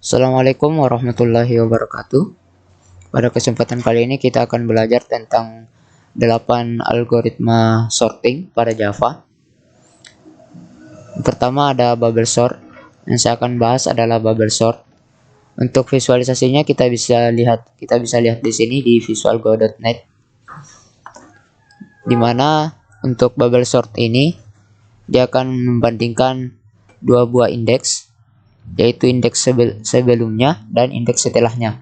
Assalamualaikum warahmatullahi wabarakatuh. Pada kesempatan kali ini kita akan belajar tentang 8 algoritma sorting pada Java. Yang pertama ada bubble sort. Yang saya akan bahas adalah bubble sort. Untuk visualisasinya kita bisa lihat di sini di visualgo.net. Dimana untuk bubble sort ini dia akan membandingkan dua buah indeks, yaitu indeks sebelumnya dan indeks setelahnya.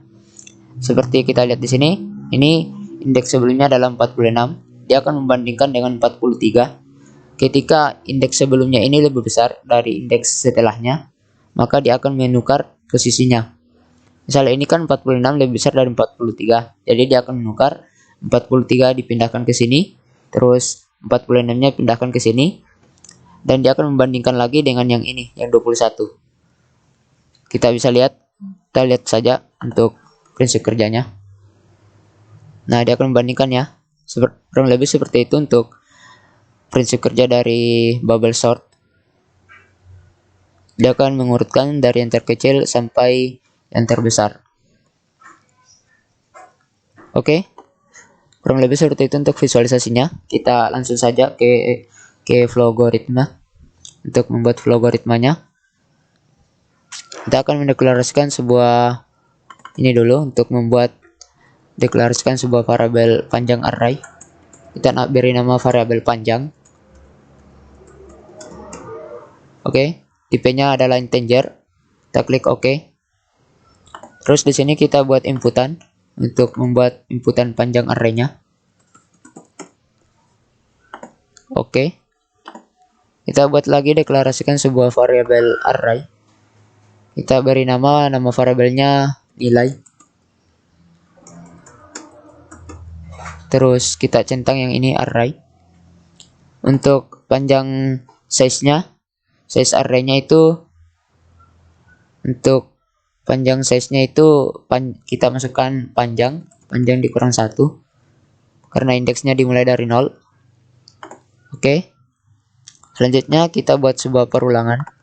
Seperti kita lihat di sini, ini indeks sebelumnya adalah 46, dia akan membandingkan dengan 43. Ketika indeks sebelumnya ini lebih besar dari indeks setelahnya, maka dia akan menukar posisinya. Misalnya ini kan 46 lebih besar dari 43, jadi dia akan menukar 43 dipindahkan ke sini, terus 46-nya pindahkan ke sini, dan dia akan membandingkan lagi dengan yang ini, yang 21. Kita lihat saja untuk prinsip kerjanya. Nah, dia akan membandingkan ya. Kurang lebih seperti itu untuk prinsip kerja dari bubble sort. Dia akan mengurutkan dari yang terkecil sampai yang terbesar. Oke. Kurang lebih seperti itu untuk visualisasinya. Kita langsung saja ke Flowgoritma untuk membuat Flowgoritmanya. Kita akan mendeklarasikan sebuah ini dulu untuk deklarasikan sebuah variabel panjang array. Kita beri nama variabel panjang. Oke, tipenya adalah integer. Kita klik OK. Terus di sini kita buat inputan untuk membuat inputan panjang arraynya. Oke. Kita buat lagi deklarasikan sebuah variabel array. Kita beri nama variabelnya nilai. Terus kita centang yang ini array. Untuk panjang size arraynya itu, untuk panjang size-nya itu kita masukkan panjang dikurang 1 karena indeksnya dimulai dari 0. Oke. Selanjutnya kita buat sebuah perulangan.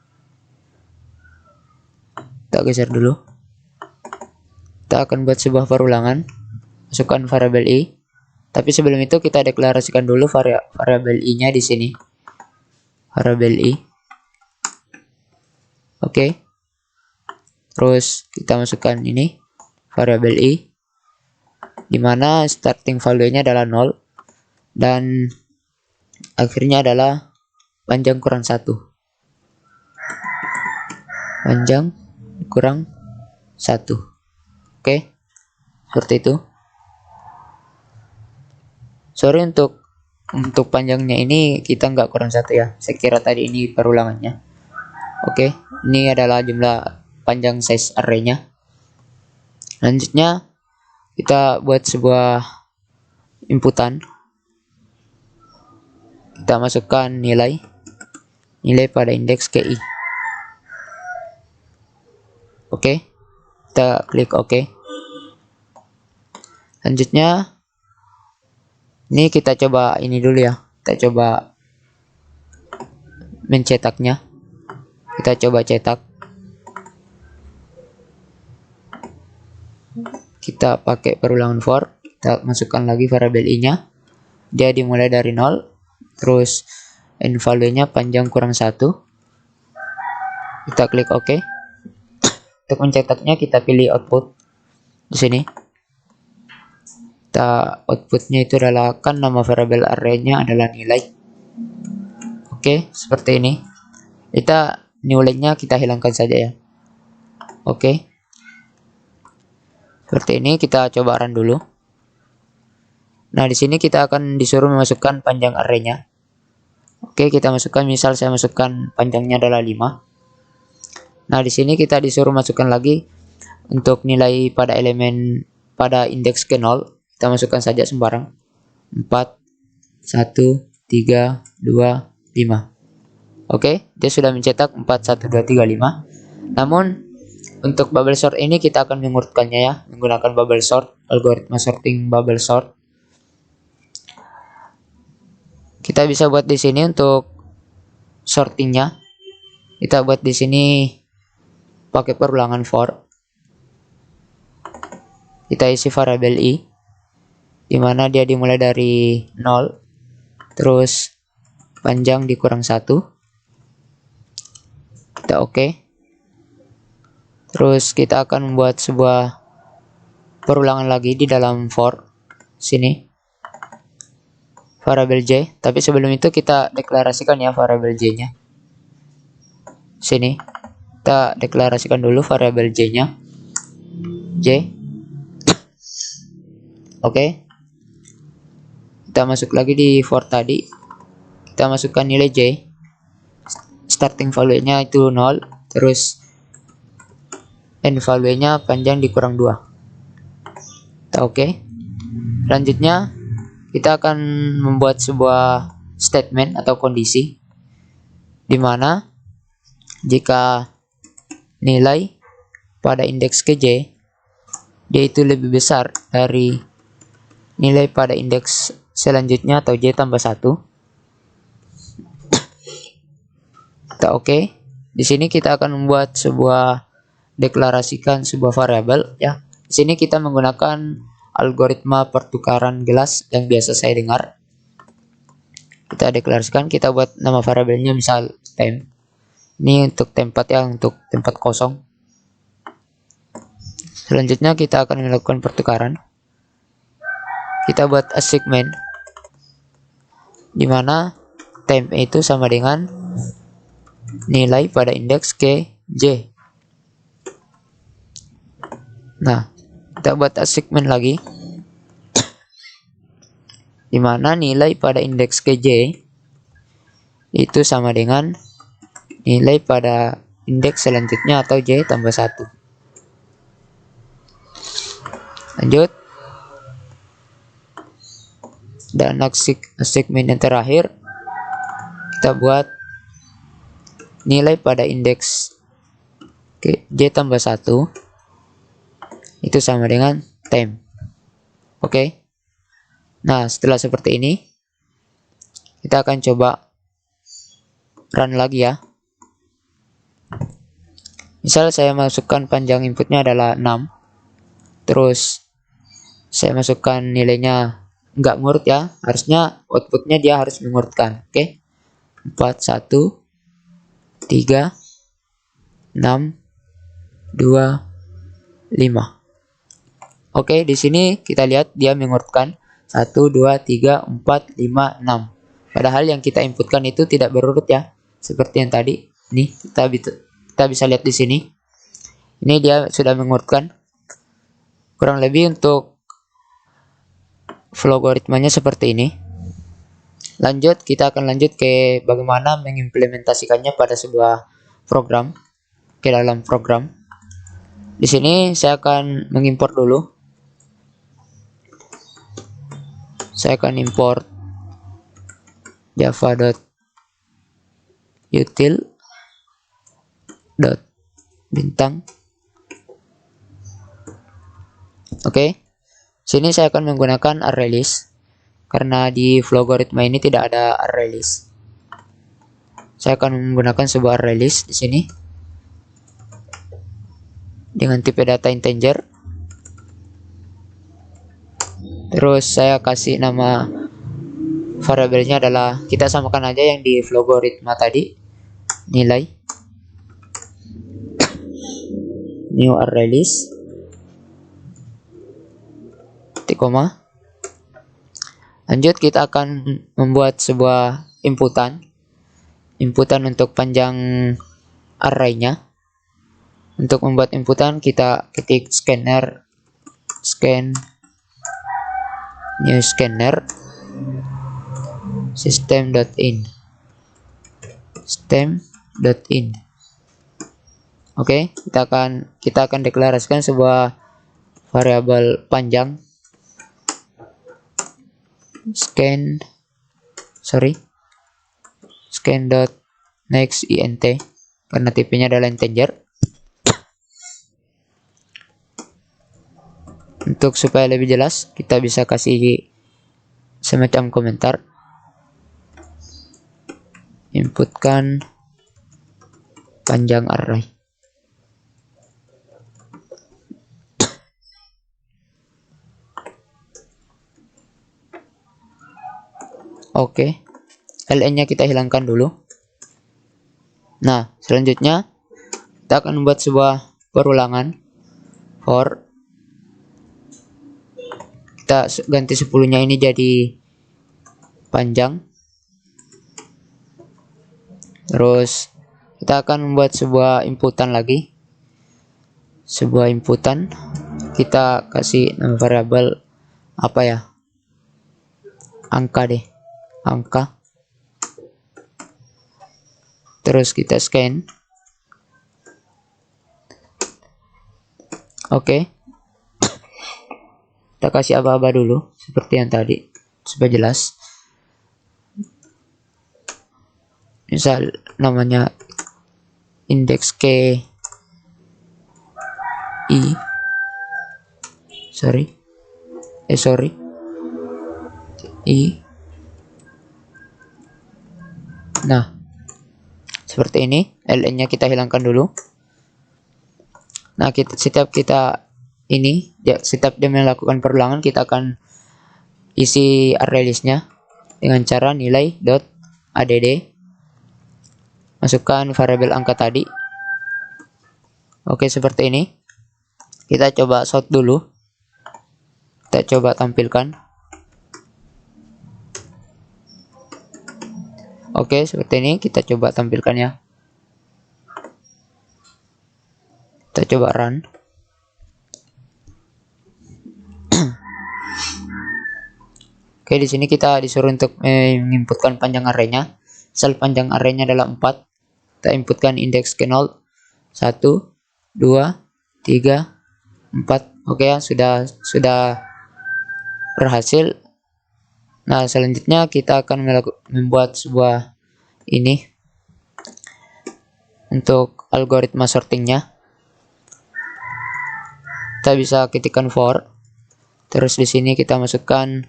Kita geser dulu. Kita akan buat sebuah perulangan. Masukkan variabel i. Tapi sebelum itu kita deklarasikan dulu variabel i-nya di sini. Variabel i. Oke. Terus kita masukkan ini variabel i, dimana starting value-nya adalah 0 dan akhirnya adalah panjang kurang 1. Panjang kurang 1. Oke. Seperti itu. Sorry untuk panjangnya ini kita nggak kurang 1 ya. Saya kira tadi ini perulangannya. Oke. Ini adalah jumlah panjang size arraynya. Selanjutnya kita buat sebuah inputan. Kita masukkan nilai pada indeks KI. Oke. Kita klik OK. Selanjutnya ini kita coba ini dulu ya. Kita coba mencetaknya. Kita coba cetak. Kita pakai perulangan for. Kita masukkan lagi variabel i-nya. Dia dimulai dari 0. Terus end value-nya panjang kurang 1. Kita klik OK. Untuk mencetaknya kita pilih output di sini. Kita outputnya itu adalah kan nama variabel array-nya adalah nilai. Oke, seperti ini. Kita new line-nya kita hilangkan saja ya. Oke. Seperti ini, kita coba run dulu. Nah, di sini kita akan disuruh memasukkan panjang arraynya. Oke, kita masukkan, misal saya masukkan panjangnya adalah 5. Nah, di sini kita disuruh masukkan lagi untuk nilai pada indeks ke 0. Kita masukkan saja sembarang. 4, 1, 3, 2, 5. Oke, dia sudah mencetak 4, 1, 2, 3, 5. Namun untuk bubble sort ini kita akan mengurutkannya ya, menggunakan bubble sort, algoritma sorting bubble sort. Kita bisa buat di sini untuk sortingnya. Kita buat di sini pakai perulangan for. kita isi variabel i, dimana dia dimulai dari 0, terus panjang dikurang 1. Kita oke. Terus kita akan membuat sebuah perulangan lagi di dalam for sini, variabel j. Tapi sebelum itu kita deklarasikan ya variabel j-nya. Sini kita deklarasikan dulu variabel j-nya, j. Oke. Kita masuk lagi di for tadi. Kita masukkan nilai j. Starting value-nya itu 0, terus end value-nya panjang dikurang 2. Kita oke. Selanjutnya kita akan membuat sebuah statement atau kondisi, dimana jika nilai pada indeks ke j dia itu lebih besar dari nilai pada indeks selanjutnya atau j tambah 1. Kita oke. Di sini kita akan membuat deklarasikan sebuah variabel ya. Di sini kita menggunakan algoritma pertukaran gelas yang biasa saya dengar. Kita deklarasikan, kita buat nama variabelnya misal temp. Ini untuk tempat ya, untuk tempat kosong. Selanjutnya kita akan melakukan pertukaran. Kita buat assignment, dimana temp itu sama dengan nilai pada indeks ke j. Nah, kita buat assignment lagi, dimana nilai pada indeks ke j itu sama dengan nilai pada indeks selanjutnya atau j tambah 1. Lanjut. Dan assignment yang terakhir, kita buat nilai pada indeks j tambah 1 itu sama dengan temp. Oke. Nah, setelah seperti ini, kita akan coba run lagi ya. Misal saya masukkan panjang inputnya adalah 6, terus saya masukkan nilainya nggak ngurut ya, harusnya outputnya dia harus mengurutkan. Oke. 4, 1, 3, 6, 2, 5. Oke, di sini kita lihat dia mengurutkan 1, 2, 3, 4, 5, 6. Padahal yang kita inputkan itu tidak berurut ya, seperti yang tadi. Nih, kita bisa lihat di sini. Ini dia sudah mengurutkan. Kurang lebih untuk logaritmanya seperti ini. Lanjut, kita akan lanjut ke bagaimana mengimplementasikannya pada sebuah program, ke dalam program. Di sini saya akan mengimport dulu. Saya akan import java.util.bintang. Oke. Sini saya akan menggunakan ArrayList karena di logaritma ini tidak ada ArrayList. Saya akan menggunakan sebuah ArrayList di sini dengan tipe data integer. Terus saya kasih nama variabelnya adalah, kita samakan aja yang di logaritma tadi, nilai new ArrayList titik koma. Lanjut, kita akan membuat sebuah inputan untuk panjang arraynya. Untuk membuat inputan, kita ketik scanner scan new scanner system.in. Oke, kita akan deklarasikan sebuah variabel panjang scan.next int karena tipenya adalah integer. Untuk supaya lebih jelas, kita bisa kasih semacam komentar, inputkan panjang array. Oke, ln nya kita hilangkan dulu. Nah, selanjutnya kita akan membuat sebuah perulangan for, kita ganti 10-nya ini jadi panjang. Terus kita akan membuat sebuah inputan lagi. Sebuah inputan, kita kasih nama variabel apa ya? Angka deh, angka. Terus kita scan. Oke. Kita kasih aba-aba dulu seperti yang tadi supaya jelas. Misal namanya indeks k i i. Nah, seperti ini. ln nya kita hilangkan dulu. Nah, setiap dia melakukan perulangan, kita akan isi array list-nya dengan cara nilai dot add, masukkan variabel angka tadi. Oke, seperti ini. Kita coba sort dulu. Kita coba tampilkan. Oke, seperti ini. Kita coba tampilkan ya. Kita coba run. Oke, di sini kita disuruh untuk menginputkan panjang arraynya. Misal panjang arraynya adalah 4. Kita inputkan indeks ke 0, 1, 2, 3, 4. Oke ya, sudah berhasil. Nah, selanjutnya kita akan membuat sebuah ini untuk algoritma sortingnya. Kita bisa ketikkan for, terus di sini kita masukkan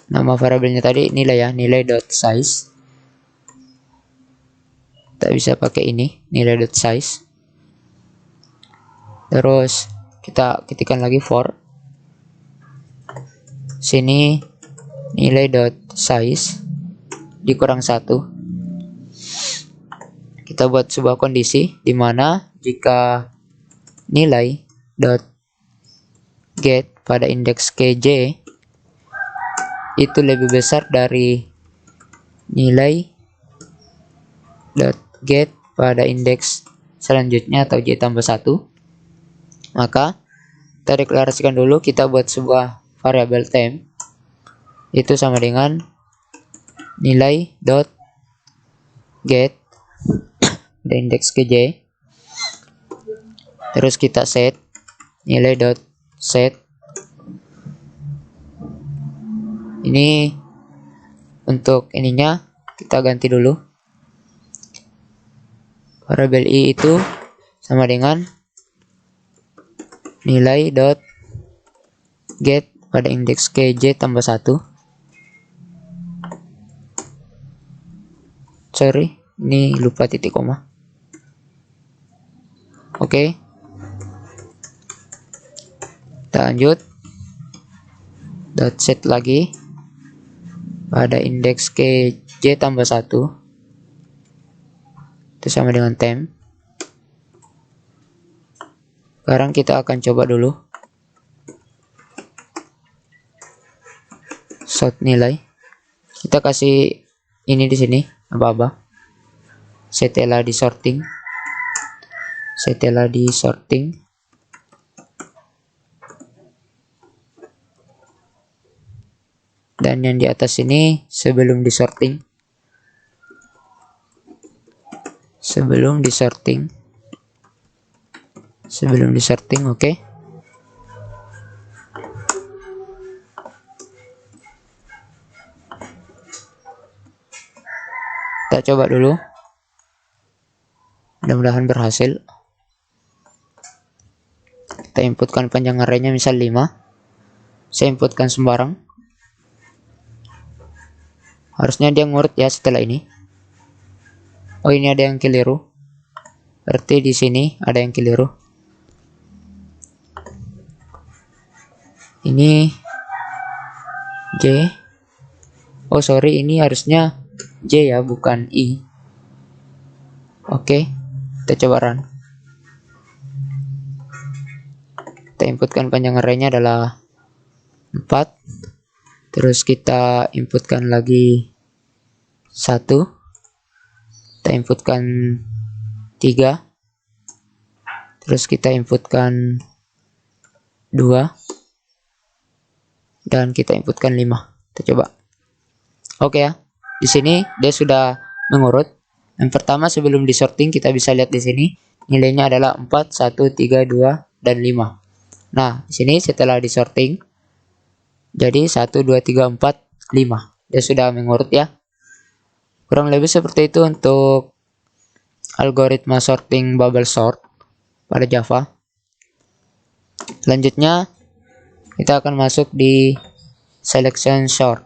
nama variabelnya tadi, nilai ya, nilai dot size. Kita bisa pakai ini, nilai dot size. Terus kita ketikkan lagi for, sini nilai dot size dikurang 1. Kita buat sebuah kondisi di mana jika nilai dot get pada indeks kj itu lebih besar dari nilai dot get pada indeks selanjutnya atau j tambah 1, maka kita deklarasikan dulu. Kita buat sebuah variabel temp, itu sama dengan nilai dot get pada indeks kj. Terus kita set nilai dot set. Ini untuk ininya kita ganti dulu. Variabel i itu sama dengan nilai dot get pada indeks kj tambah 1. Sorry, ini lupa titik koma. Oke. Kita lanjut. Dot set lagi pada indeks kj tambah 1. Itu sama dengan temp. Sekarang kita akan coba dulu sort nilai. Kita kasih ini di sini apa-apa. Setelah di sorting. Dan yang di atas ini sebelum disorting. Oke. Kita coba dulu. Mudah-mudahan berhasil. Kita inputkan panjang arraynya misal 5. Saya inputkan sembarang. Harusnya dia ngurut ya setelah ini. Oh, ini ada yang keliru. Berarti di sini ada yang keliru. Ini J Oh sorry, ini harusnya J ya, bukan I. Oke, kita coba run. Kita inputkan panjang arraynya adalah 4. Terus kita inputkan lagi 1. Kita inputkan 3. Terus kita inputkan 2. Dan kita inputkan 5. Kita coba. Oke ya. Di sini dia sudah mengurut. Yang pertama sebelum disorting kita bisa lihat di sini nilainya adalah 4, 1, 3, 2 dan 5. Nah, di sini setelah disorting jadi 1, 2, 3, 4, 5. Dia sudah mengurut ya. Kurang lebih seperti itu untuk algoritma sorting bubble sort pada Java. Selanjutnya kita akan masuk di selection sort.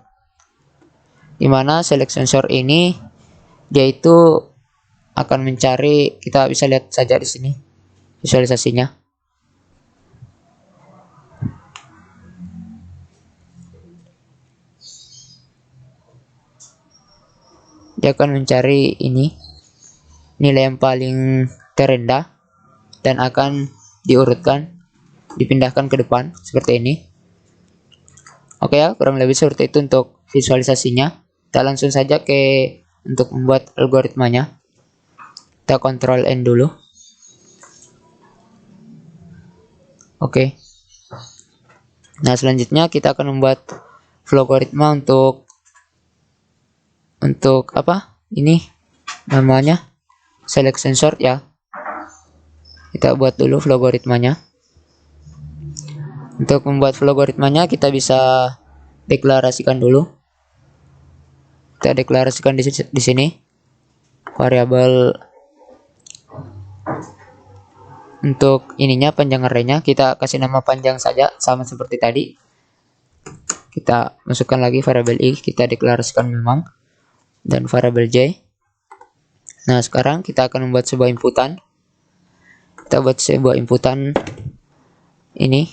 Dimana selection sort ini dia itu akan mencari, kita bisa lihat saja di sini visualisasinya. Dia akan mencari ini nilai yang paling terendah dan akan diurutkan, dipindahkan ke depan seperti ini. Oke ya, kurang lebih seperti itu untuk visualisasinya. Kita langsung saja untuk membuat algoritmanya. Kita Ctrl N dulu. Oke. Nah, selanjutnya kita akan membuat algoritma untuk apa? Ini namanya selection sort ya. Kita buat dulu algoritmanya. Untuk membuat algoritmanya kita bisa deklarasikan dulu. Kita deklarasikan di sini variabel untuk ininya, panjang arraynya kita kasih nama panjang saja sama seperti tadi. Kita masukkan lagi variabel i, kita deklarasikan memang, dan variabel j. Nah, sekarang kita akan membuat sebuah inputan. Kita buat sebuah inputan ini.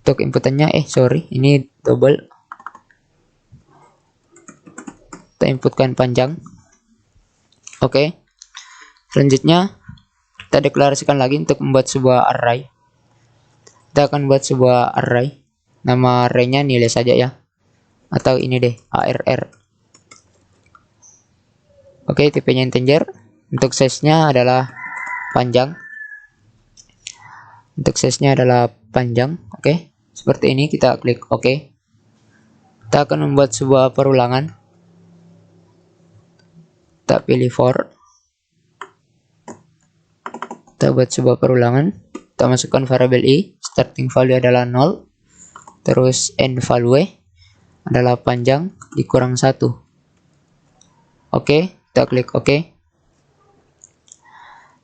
Untuk inputannya ini double. Kita inputkan panjang. Oke. Selanjutnya kita deklarasikan lagi untuk membuat sebuah array. Kita akan buat sebuah array. Nama arraynya nilai saja ya. Atau ini deh, ARR. Oke, tipenya integer. Untuk size-nya adalah panjang. Oke, seperti ini. Kita klik OK. Kita akan membuat sebuah perulangan. Kita pilih for. Kita buat sebuah perulangan. Kita masukkan variabel i. Starting value adalah 0. Terus end value adalah panjang dikurang 1. Oke, kita klik OK.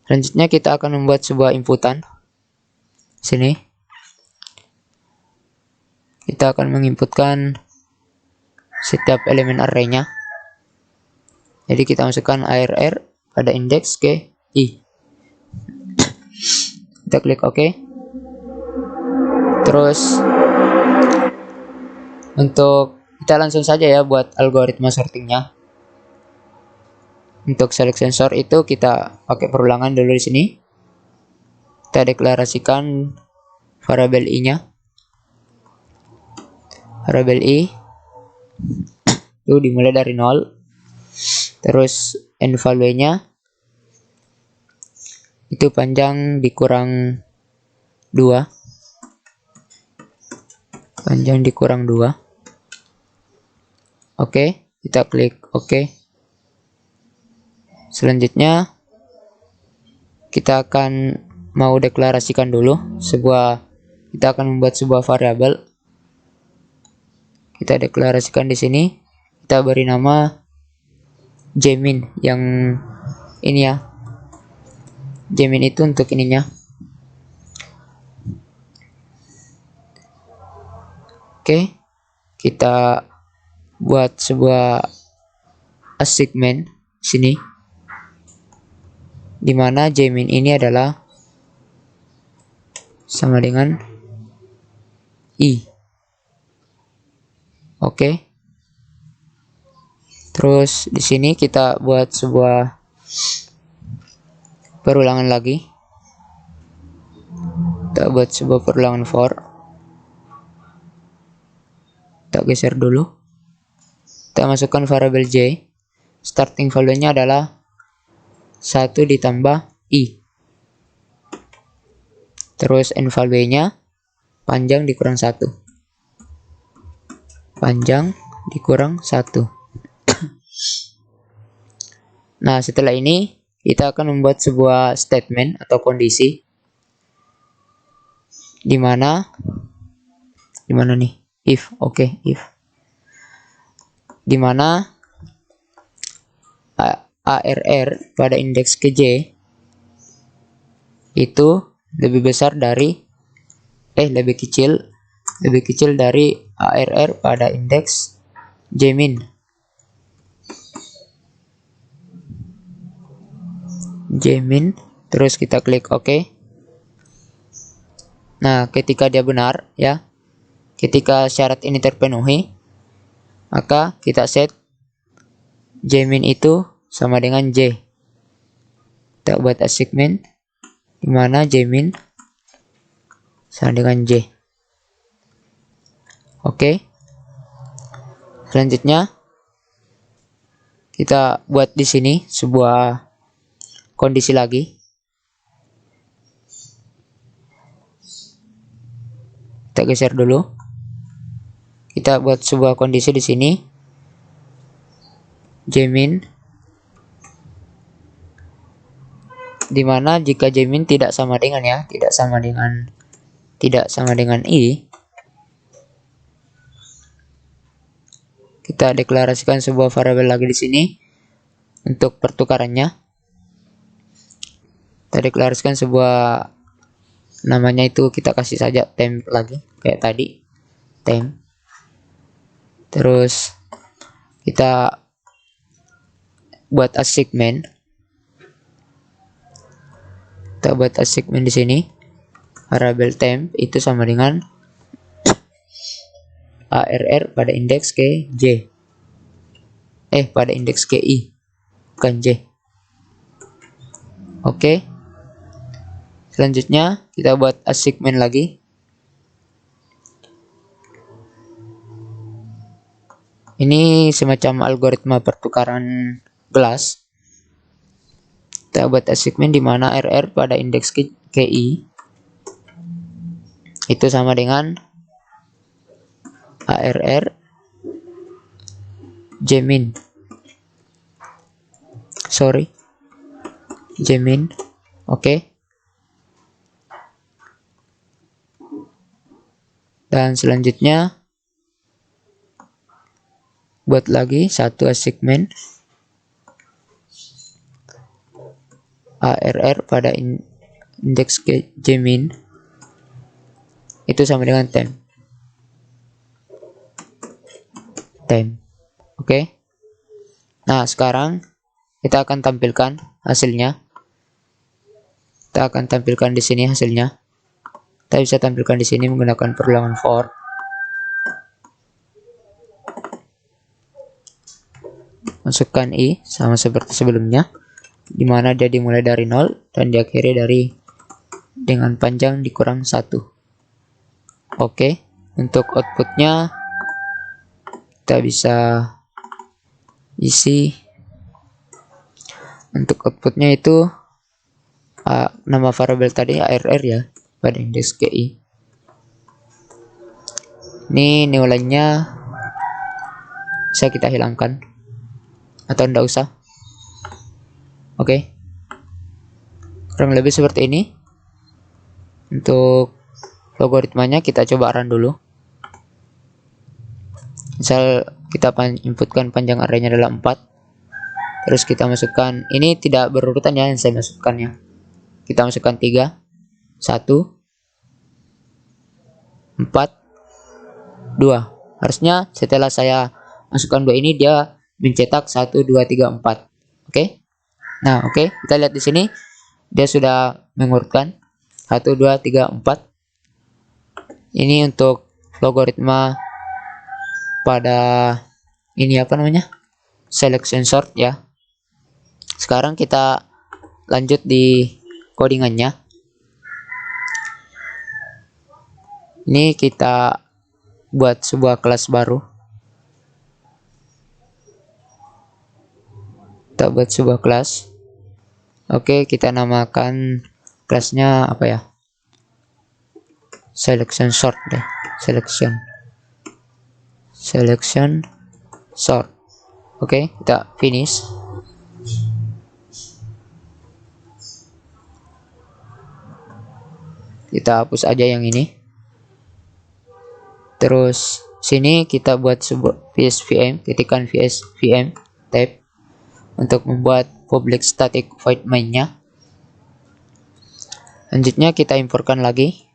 Selanjutnya kita akan membuat sebuah inputan. Sini. Kita akan menginputkan setiap elemen arraynya. Jadi kita masukkan ARR pada indeks ke i. Kita klik OK. Terus untuk kita langsung saja ya buat algoritma sortingnya. Untuk selection sort itu kita pakai perulangan dulu di sini. Kita deklarasikan variabel i-nya. Variabel i itu dimulai dari 0. Terus end value-nya itu panjang dikurang 2. Panjang dikurang 2. Oke, kita klik OK. Selanjutnya kita akan mau deklarasikan dulu kita akan membuat sebuah variabel. Kita deklarasikan di sini. Kita beri nama jmin yang ini ya. Jmin itu untuk ininya. Oke, kita buat sebuah assignment sini, dimana jmin ini adalah sama dengan i. Oke. Terus di sini kita buat sebuah perulangan lagi. Kita buat sebuah perulangan for. Kita geser dulu. Kita masukkan variabel j. Starting value-nya adalah 1 ditambah i. Terus end value-nya panjang dikurang 1. Panjang dikurang 1. Nah, setelah ini kita akan membuat sebuah statement atau kondisi di mana nih? If, oke, if. Di mana ARR pada indeks ke J itu lebih besar dari lebih kecil dari ARR pada indeks J min. Terus kita klik OK. Nah, ketika dia benar ya, ketika syarat ini terpenuhi, maka kita set J min itu sama dengan J. Kita buat assignment di mana J min sama dengan J. Oke. Selanjutnya kita buat di sini sebuah kondisi lagi. Kita geser dulu. Kita buat sebuah kondisi di sini. J min dimana jika J min tidak sama dengan i, kita deklarasikan sebuah variabel lagi di sini untuk pertukarannya. Kita deklarasikan sebuah, namanya itu kita kasih saja temp lagi kayak tadi, temp. Terus kita buat assignment. Kita buat assignment di sini. Variabel temp itu sama dengan ARR pada indeks ke J. Pada indeks ke I, bukan J. Oke. Selanjutnya kita buat assignment lagi. Ini semacam algoritma pertukaran gelas. Kita buat assignment di mana RR pada indeks KI itu sama dengan ARR J min. J min. Oke. Dan selanjutnya buat lagi satu assignment ARR pada indeks J min itu sama dengan temp. Oke. Nah, sekarang kita akan tampilkan hasilnya. Kita akan tampilkan di sini hasilnya. Kita bisa tampilkan di sini menggunakan perulangan for. Masukkan i sama seperti sebelumnya, di mana dia dimulai dari 0 dan diakhiri dengan panjang dikurang 1. Oke, untuk outputnya kita bisa isi. Untuk outputnya itu nama variabel tadi ARR ya pada indeks KI. Ini nilainya bisa kita hilangkan atau enggak usah. Oke. Kurang lebih seperti ini. Untuk logaritmanya kita coba run dulu. Misal kita inputkan panjang arraynya adalah 4. Terus kita masukkan, ini tidak berurutan ya yang saya masukkannya. Kita masukkan 3, 1, 4, 2. Harusnya setelah saya masukkan 2 ini dia mencetak 1, 2, 3, 4. Oke. Nah, oke. Kita lihat di sini dia sudah mengurutkan 1, 2, 3, 4. Ini untuk logaritma pada ini apa namanya, selection sort ya. Sekarang kita lanjut di codingannya. Ini kita buat sebuah kelas baru. Kita buat sebuah kelas. Oke, kita namakan kelasnya apa ya? Selection sort deh. Selection sort. Oke, kita finish. Kita hapus aja yang ini. Terus sini kita buat sebuah VSVM, ketikkan VSVM tab untuk membuat public static void main-nya. Selanjutnya kita importkan lagi.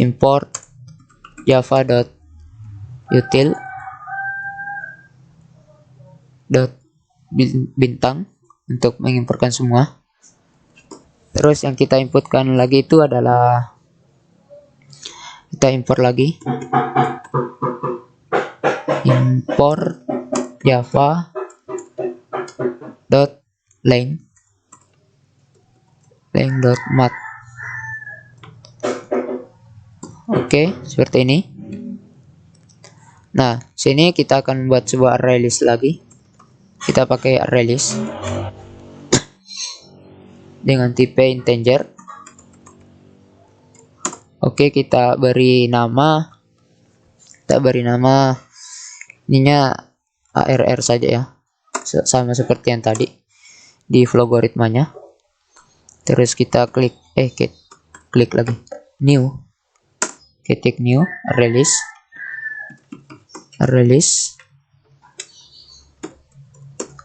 Import java.util bintang untuk mengimportkan semua. Terus yang kita inputkan lagi itu adalah kita import lagi, import java.lang.mat. Oke, seperti ini. Nah, sini kita akan membuat sebuah array list lagi. Kita pakai array list dengan tipe integer. Oke, kita beri nama. Ininya ARR saja ya. Sama seperti yang tadi di logaritmanya. Terus kita klik lagi new. Ketik new array list.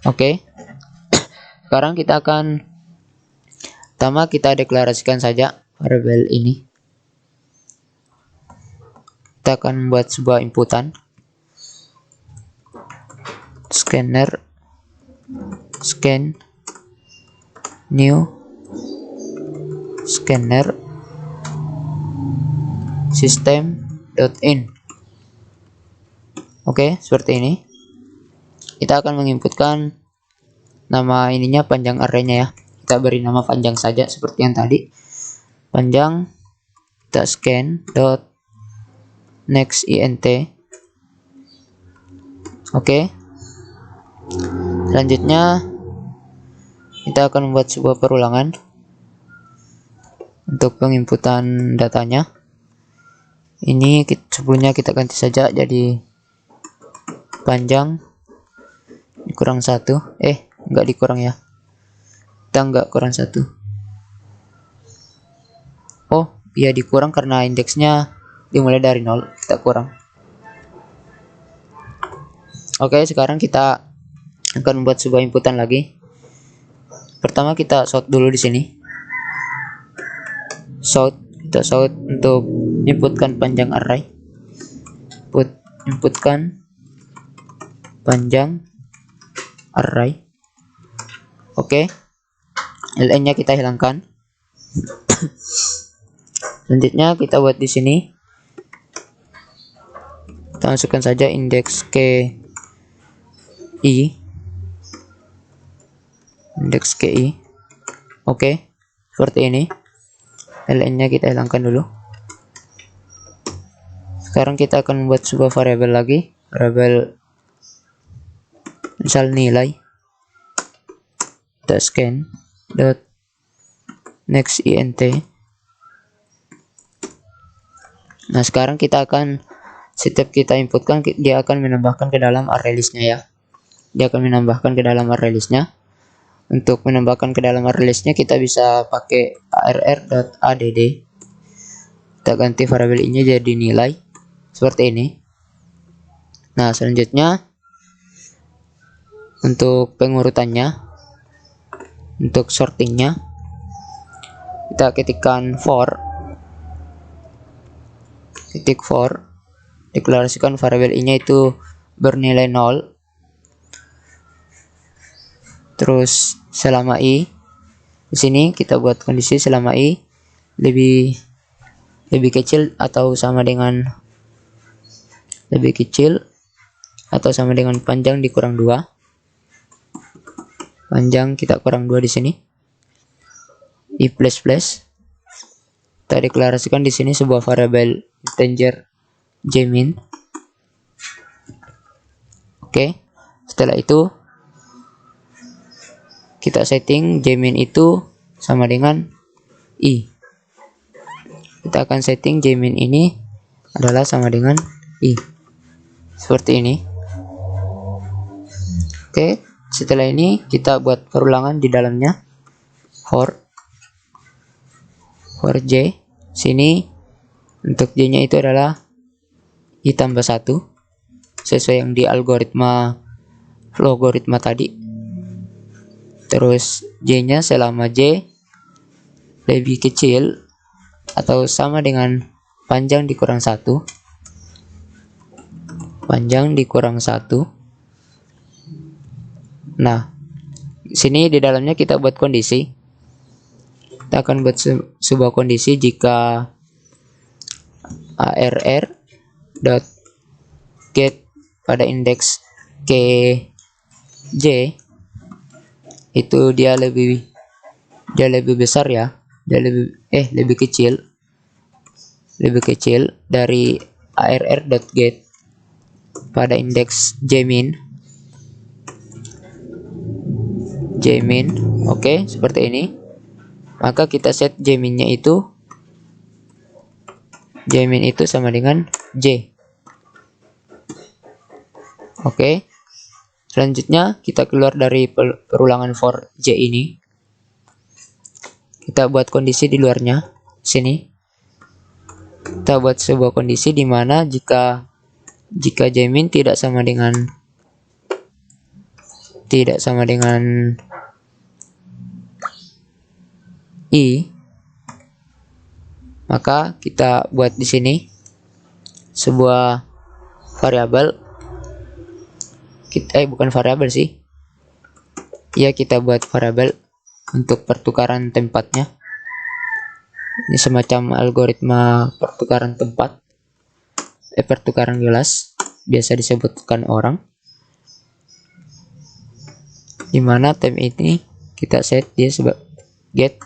Oke. Sekarang kita akan pertama kita deklarasikan saja variabel ini. Kita akan membuat sebuah inputan scan new scanner system.in. Oke, seperti ini. Kita akan menginputkan nama ininya panjang arraynya ya. Kita beri nama panjang saja seperti yang tadi. Panjang, kita scan dot next int. Oke. Selanjutnya kita akan membuat sebuah perulangan untuk penginputan datanya. Ini sebelumnya kita ganti saja jadi panjang dikurang 1. Enggak dikurang ya. Kita enggak kurang 1. Oh, iya dikurang karena indeksnya dimulai dari 0, kita kurang. Oke, sekarang kita akan membuat sebuah inputan lagi. Pertama kita sort dulu di sini. Kita sort untuk inputkan panjang array. Inputkan panjang array. Oke. ln-nya kita hilangkan. Selanjutnya kita buat di sini. Kita masukkan saja indeks ki. Oke, seperti ini. ln-nya kita hilangkan dulu. Sekarang kita akan membuat sebuah variabel lagi, variabel misal nilai. Kita scan dot next int. Nah, sekarang kita akan setiap kita inputkan dia akan menambahkan ke dalam array listnya ya. Dia akan menambahkan ke dalam array listnya. Untuk menambahkan ke dalam array listnya kita bisa pakai arr.add. Kita ganti variabel ini jadi nilai seperti ini. Nah, selanjutnya untuk pengurutannya, untuk sortingnya kita ketikkan for deklarasikan variabel ini itu bernilai 0. Terus selama i di sini kita buat kondisi selama i lebih kecil atau sama dengan lebih kecil atau sama dengan panjang dikurang 2. Panjang kita kurang 2 di sini. I++. Kita deklarasikan di sini sebuah variabel integer jmin. Oke. Setelah itu kita setting jmin itu sama dengan i. Kita akan setting jmin ini adalah sama dengan i. Seperti ini. Oke, setelah ini kita buat perulangan di dalamnya. For j. Sini untuk j-nya itu adalah i tambah 1 sesuai yang di logaritma tadi. Terus j-nya selama j lebih kecil atau sama dengan panjang dikurang 1. Panjang dikurang 1. Nah, sini di dalamnya kita buat kondisi. Kita akan buat sebuah kondisi jika arr.get pada indeks kj itu dia lebih besar ya. Dia lebih kecil dari arr.get pada indeks jmin. Oke, seperti ini. Maka kita set jmin itu sama dengan j. Oke. Selanjutnya kita keluar dari perulangan for j ini. Kita buat kondisi di luarnya. Sini. Kita buat sebuah kondisi di mana jika jmin tidak sama dengan i, maka kita buat di sini sebuah variabel. Bukan variabel sih. Ya, kita buat variabel untuk pertukaran tempatnya. Ini semacam algoritma pertukaran tempat. Pertukaran gelas, biasa disebutkan orang. Dimana temp ini kita set dia sebagai get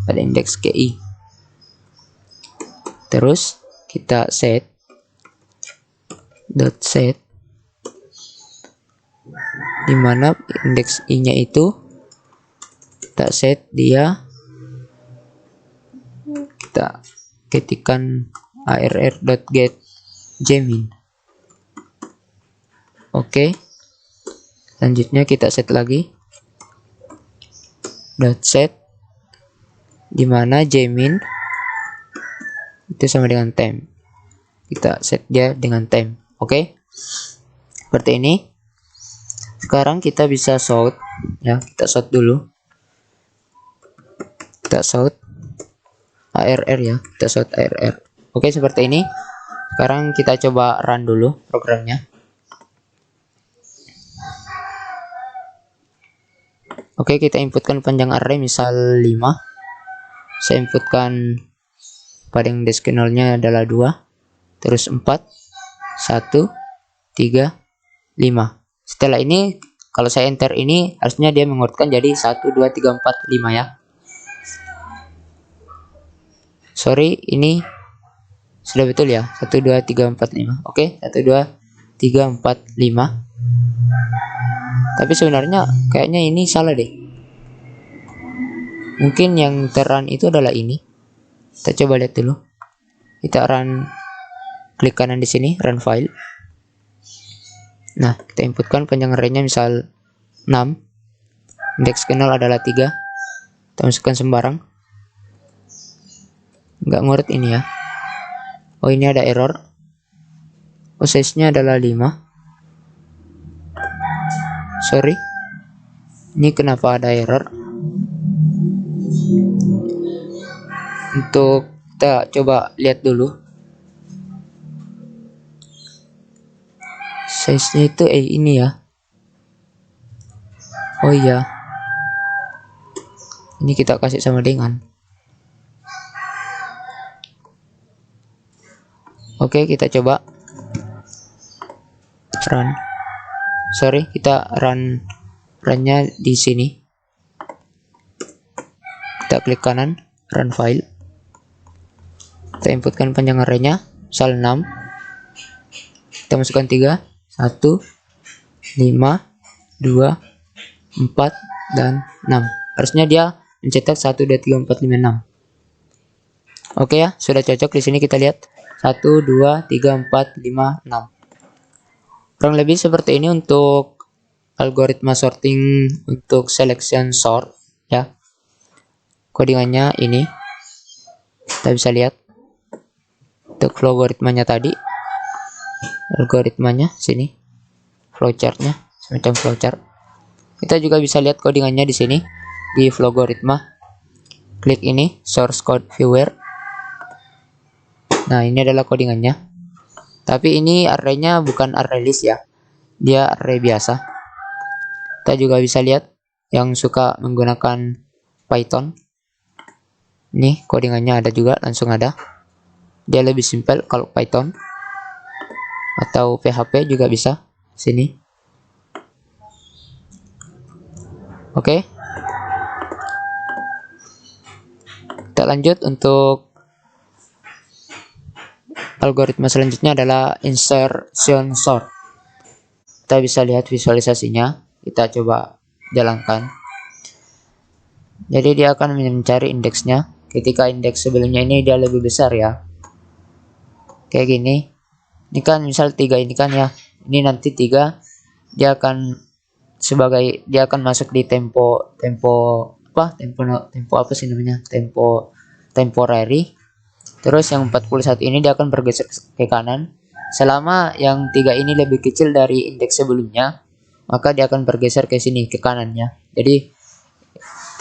pada indeks ki. Terus kita set dimana indeks i nya itu kita set dia, kita ketikkan arr.get jmin. Oke. Selanjutnya kita set lagi .set dimana jmin itu sama dengan temp. Kita set dia dengan temp. Oke. Seperti ini. Sekarang kita bisa sort ya, kita sort dulu. Kita sort arr ya, kita sort arr. Oke, seperti ini. Sekarang kita coba run dulu programnya. Oke, kita inputkan panjang array misal 5. Saya inputkan pada yang decimalnya adalah 2, terus 4, 1, 3, 5. Setelah ini kalau saya enter ini harusnya dia mengurutkan jadi 1, 2, 3, 4, 5 ya. Sorry, ini sudah betul ya. 1, 2, 3, 4, 5. Oke, 1, 2, 3, 4, 5. Tapi sebenarnya kayaknya ini salah deh. Mungkin yang terrun itu adalah ini. Kita coba lihat dulu. Kita run, klik kanan di sini, run file. Nah, kita inputkan panjang array-nya misal 6. Indeks kenal adalah 3. Kita masukkan sembarang. Nggak ngurut ini ya. Oh, ini ada error. Oh, size-nya adalah 5. Sorry, ini kenapa ada error? Untuk kita coba lihat dulu. Size-nya itu ini ya. Oh iya. Ini kita kasih sama dengan. Oke, kita coba. run. Sorry, kita runnya di sini. Kita klik kanan, run file. Kita inputkan panjang arraynya, misal 6. Kita masukkan 3, 1, 5, 2, 4, dan 6. Harusnya dia mencetak 1, 2, 3, 4, 5, 6. Oke ya, sudah cocok. Di sini kita lihat 1, 2, 3, 4, 5, 6. Kurang lebih seperti ini untuk algoritma sorting untuk selection sort ya. Codingannya ini kita bisa lihat untuk algoritmanya tadi. Algoritmanya sini, flowchartnya semacam flowchart. Kita juga bisa lihat codingannya di sini di algoritma. Klik ini source code viewer. Nah, ini adalah codingannya. Tapi ini arraynya bukan array list ya, dia array biasa. Kita juga bisa lihat yang suka menggunakan Python. Ini codingannya ada juga, langsung ada. Dia lebih simpel kalau Python, atau PHP juga bisa sini. Oke. Kita lanjut untuk algoritma selanjutnya adalah insertion sort. Kita bisa lihat visualisasinya. Kita coba jalankan. Jadi dia akan mencari indeksnya. Ketika indeks sebelumnya ini dia lebih besar ya. Kayak gini. Ini kan misal 3 ini kan ya. Ini nanti 3 dia akan masuk di tempo apa sih namanya? Temporary. Terus yang 41 ini dia akan bergeser ke kanan. Selama yang 3 ini lebih kecil dari indeks sebelumnya, maka dia akan bergeser ke sini, ke kanannya. Jadi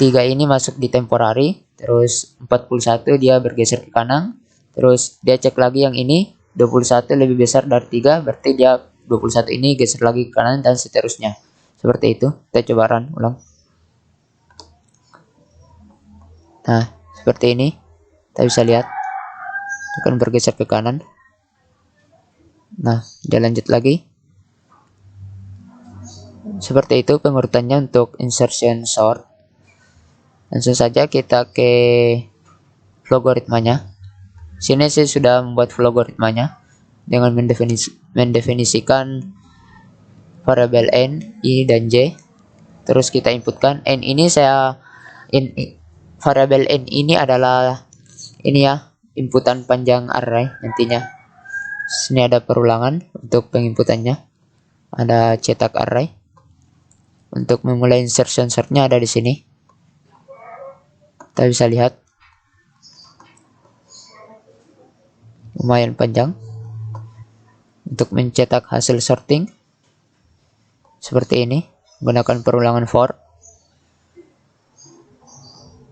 3 ini masuk di temporary, terus 41 dia bergeser ke kanan. Terus dia cek lagi yang ini, 21 lebih besar dari 3, berarti dia 21 ini geser lagi ke kanan dan seterusnya. Seperti itu. Kita coba run ulang. Nah, seperti ini. Kita bisa lihat akan bergeser ke kanan. Nah, dia lanjut lagi. Seperti itu pengurutannya untuk insertion sort. Langsung saja kita ke algoritmanya. Sini saya sudah membuat algoritmanya dengan mendefinisikan variabel n, i, dan j. Terus kita inputkan n ini variabel n ini adalah ini ya, inputan panjang array nantinya. Sini ada perulangan untuk penginputannya. Ada cetak array. Untuk memulai insertion sortnya ada di sini. Kita bisa lihat. Lumayan panjang. Untuk mencetak hasil sorting. Seperti ini. Menggunakan perulangan for.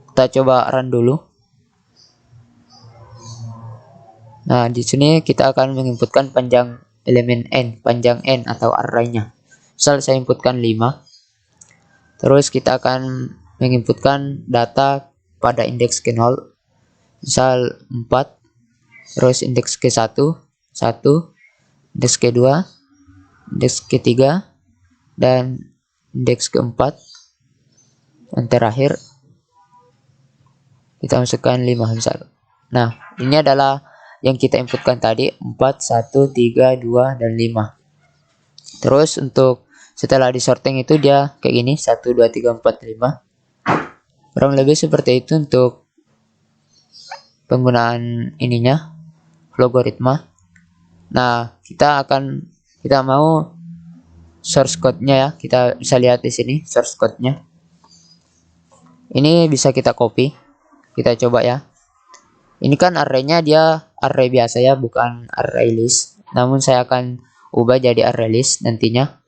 Kita coba run dulu. Nah, di sini kita akan menginputkan panjang elemen n, panjang n atau arraynya. Misal saya inputkan 5. Terus kita akan menginputkan data pada indeks ke 0. Misal 4. Terus indeks ke 1, 1, indeks ke 2, indeks ke 3, dan indeks ke 4. Dan terakhir kita masukkan 5 misal. Nah, ini adalah yang kita inputkan tadi 4, 1, 3, 2, dan 5. Terus untuk setelah di sorting itu dia kayak gini 1, 2, 3, 4, 5. Kurang lebih seperti itu untuk penggunaan ininya algoritma. Nah, kita mau source code-nya ya. Kita bisa lihat di sini source code-nya. Ini bisa kita copy. Kita coba ya. Ini kan array-nya dia array biasa ya, bukan array list. Namun saya akan ubah jadi array list nantinya.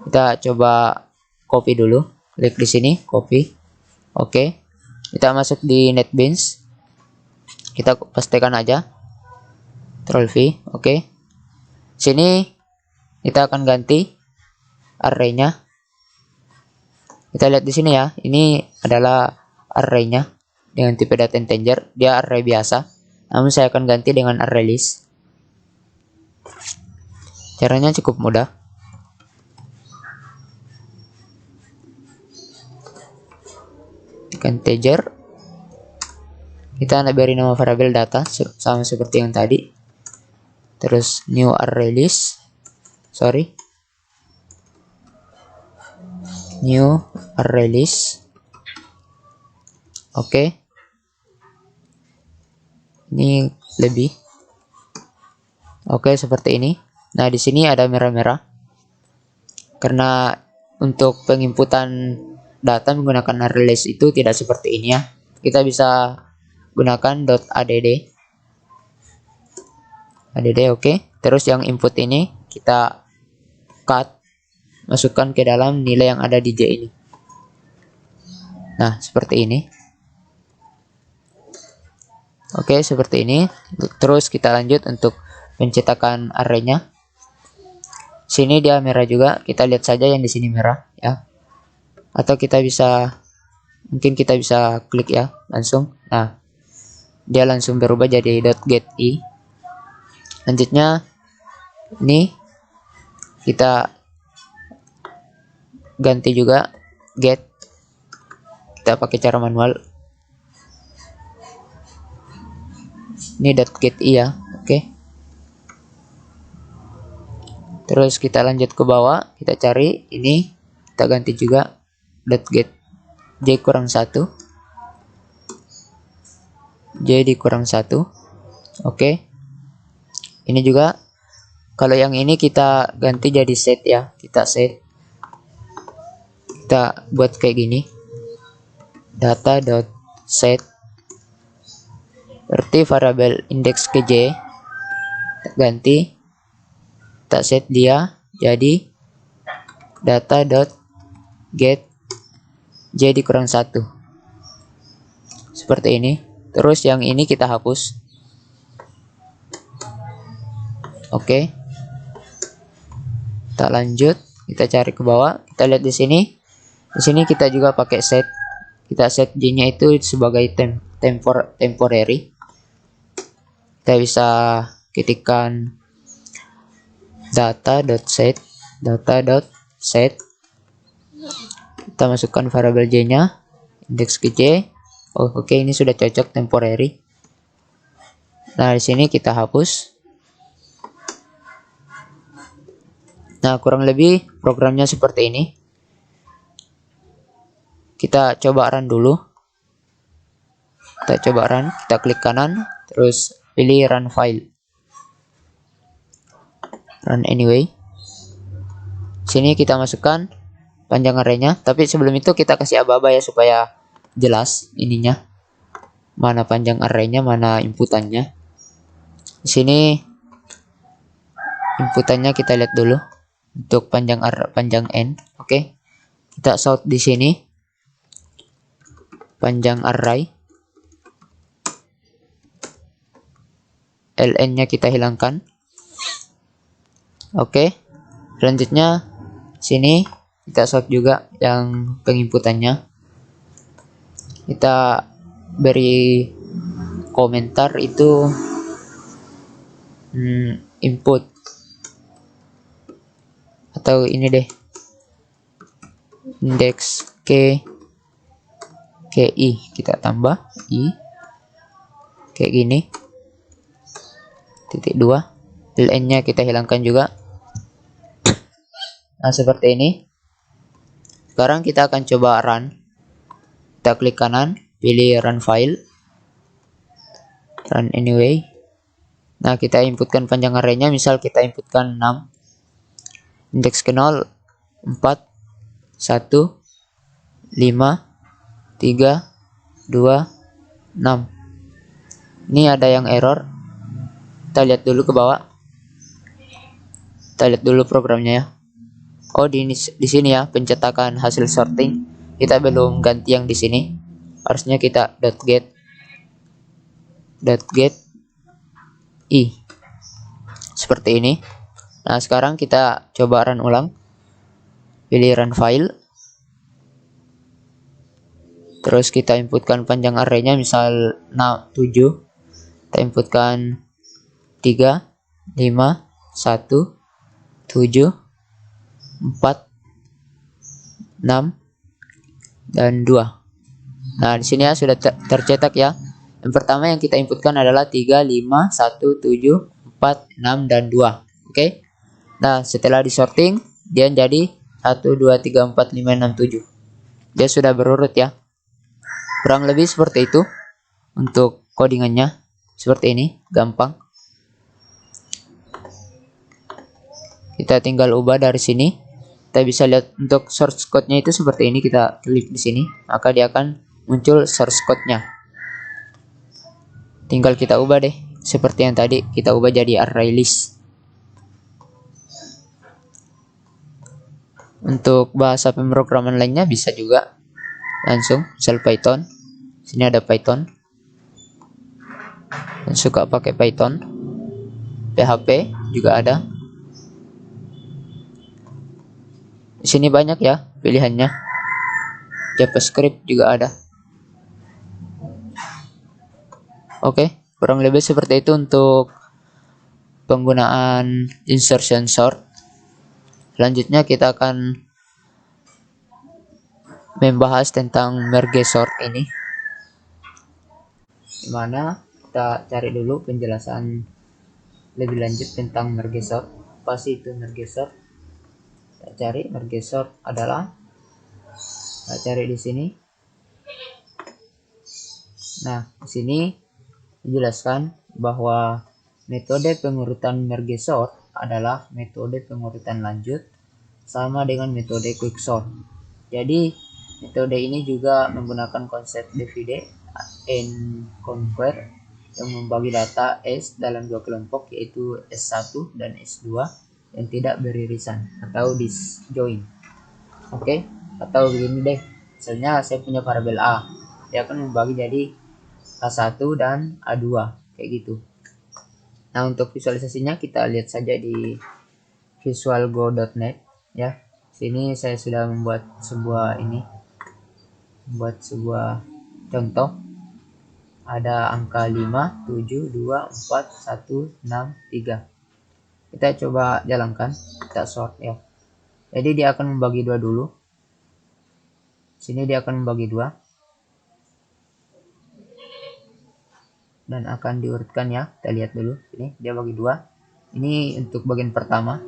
Kita coba copy dulu. Klik di sini, copy. Oke. Kita masuk di NetBeans. Kita pastikan aja. Ctrl V, oke. Sini kita akan ganti array-nya. Kita lihat di sini ya. Ini adalah array-nya dengan tipe data integer. Dia array biasa. Namun saya akan ganti dengan array list. Caranya cukup mudah. integer. Kita beri nama variabel data sama seperti yang tadi. Terus new array list. New array list. Oke. Ini lebih. Oke, seperti ini. Nah, di sini ada merah-merah. Karena untuk penginputan data menggunakan array list itu tidak seperti ini ya. Kita bisa gunakan .add. Oke. Terus yang input ini kita cut, masukkan ke dalam nilai yang ada di J ini. Nah, seperti ini. Oke, seperti ini. Terus kita lanjut untuk pencetakan arraynya. Sini dia merah juga. Kita lihat saja yang di sini merah ya. Atau mungkin kita bisa klik ya langsung. Nah, dia langsung berubah jadi .getI. Selanjutnya ini kita ganti juga get. Kita pakai cara manual. Ini .getI ya. Oke. Terus kita lanjut ke bawah, kita cari ini, kita ganti juga .get j kurang 1. J dikurang 1. Oke. Ini juga kalau yang ini kita ganti jadi set ya. Kita set. Kita buat kayak gini. Data.set. Berarti variabel indeks ke J kita ganti. Kita set dia jadi data.get j dikurang 1. Seperti ini. Terus yang ini kita hapus. Oke. Kita lanjut, kita cari ke bawah, kita lihat di sini. Di sini kita juga pakai set. Kita set J-nya itu sebagai temporary. Kita bisa ketikkan data.set. Kita masukkan variabel J-nya, indeks ke J. Oke, ini sudah cocok temporary. Nah, di sini kita hapus. Nah, kurang lebih programnya seperti ini. Kita coba run dulu. Kita klik kanan, terus pilih run file. Run anyway. Sini kita masukkan panjang arraynya, tapi sebelum itu kita kasih aba-aba ya supaya jelas ininya. Mana panjang arraynya, mana inputannya. Di sini inputannya kita lihat dulu. Untuk panjang n, oke. Kita sort di sini panjang array, ln-nya kita hilangkan. Oke. Selanjutnya sini kita sort juga yang penginputannya. Kita beri komentar itu input. Atau ini deh, indeks ki kita tambah i kayak gini, titik 2, ln-nya kita hilangkan juga. Nah, seperti ini. Sekarang kita akan coba run. Kita klik kanan, pilih run file, run anyway. Nah, kita inputkan panjang arraynya, misal kita inputkan 6. Indeks ke 0, 4, 1, 5, 3, 2, 6. Ini ada yang error. Kita lihat dulu ke bawah. Kita lihat dulu programnya ya. Oh, di sini ya pencetakan hasil sorting. Kita belum ganti yang di sini. Harusnya kita .get i. Seperti ini. Nah, sekarang kita coba run ulang. Pilih run file. Terus kita inputkan panjang arraynya, misal 7. Kita inputkan 3, 5, 1, 7, 4, 6, dan 2. Nah, di sini ya sudah tercetak ya. Yang pertama yang kita inputkan adalah 3, 5, 1, 7, 4, 6, dan 2. Oke. Nah, setelah disorting, dia jadi 1, 2, 3, 4, 5, 6, 7. Dia sudah berurut ya. Kurang lebih seperti itu. Untuk codingannya seperti ini, gampang. Kita tinggal ubah dari sini. Kita bisa lihat untuk source code-nya itu seperti ini. Kita klik di sini, maka dia akan muncul source code-nya. Tinggal kita ubah deh, seperti yang tadi kita ubah jadi array list. Untuk bahasa pemrograman lainnya bisa juga langsung, misal Python. Sini ada Python. Dan suka pakai Python. PHP juga ada. Di sini banyak ya pilihannya. JavaScript juga ada. Oke, kurang lebih seperti itu untuk penggunaan insertion sort. Selanjutnya kita akan membahas tentang merge sort ini. Dimana kita cari dulu penjelasan lebih lanjut tentang merge sort. Apa sih itu merge sort? Kita cari merge sort adalah, kita cari di sini. Nah, di sini dijelaskan bahwa metode pengurutan merge sort adalah metode pengurutan lanjut sama dengan metode quicksort. Jadi metode ini juga menggunakan konsep divide and conquer yang membagi data S dalam dua kelompok, yaitu S1 dan S2 yang tidak beririsan atau disjoint. Oke, atau begini deh, misalnya saya punya variabel A, dia akan membagi jadi A1 dan A2 kayak gitu. Nah, untuk visualisasinya kita lihat saja di visualgo.net ya. Sini saya sudah membuat sebuah contoh. Ada angka 5, 7, 2, 4, 1, 6, 3. Kita coba jalankan, kita sort ya. Jadi dia akan membagi dua dulu. Sini dia akan membagi dua. Dan akan diurutkan ya, kita lihat dulu. Ini dia bagi dua. Ini untuk bagian pertama,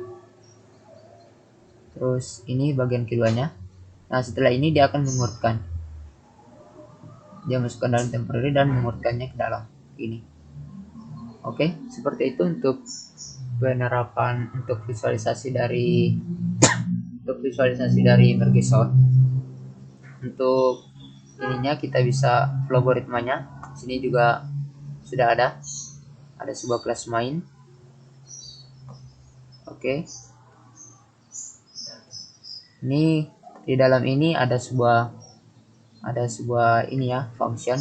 terus ini bagian keduanya. Nah, setelah ini dia akan mengurutkan, dia masukkan dalam temporary dan mengurutkannya ke dalam ini. Oke, seperti itu untuk penerapan untuk visualisasi dari merge sort. Untuk ininya kita bisa logaritmanya. Sini juga sudah ada sebuah kelas main. Oke. Ini di dalam ini ada sebuah ini ya, function.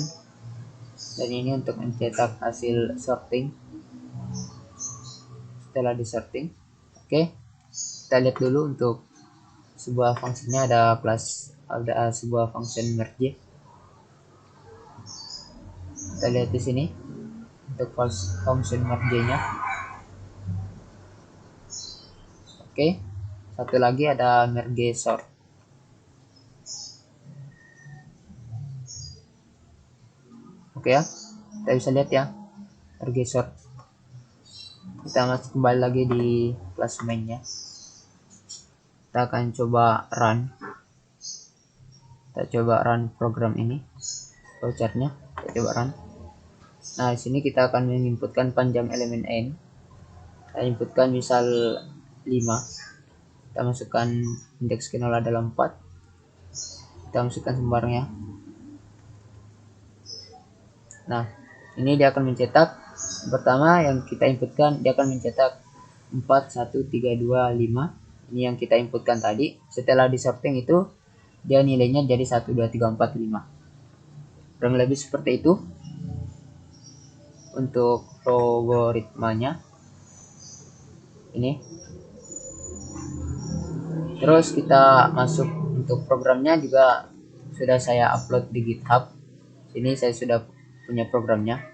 Dan ini untuk mencetak hasil sorting. Setelah di sorting, oke, kita lihat dulu untuk sebuah fungsinya. Ada sebuah function merge. Kita lihat di sini untuk function merge-nya. Oke, satu lagi ada merge sort. Oke ya, kita bisa lihat ya merge sort. Kita masuk kembali lagi di kelas mainnya. Kita akan coba run. Kita coba run program ini, flowchartnya. Kita coba run. Nah, di sini kita akan menginputkan panjang elemen n. Kita inputkan misal 5. Kita masukkan indeks ke 0 adalah 4. Kita masukkan sembarangnya. Nah, ini dia akan mencetak. Pertama yang kita inputkan, dia akan mencetak 4, 1, 3, 2, 5. Ini yang kita inputkan tadi. Setelah disorting itu, dia nilainya jadi 1, 2, 3, 4, 5. Kurang lebih seperti itu untuk logaritmanya. Ini. Terus kita masuk untuk programnya juga sudah saya upload di GitHub. Sini saya sudah punya programnya.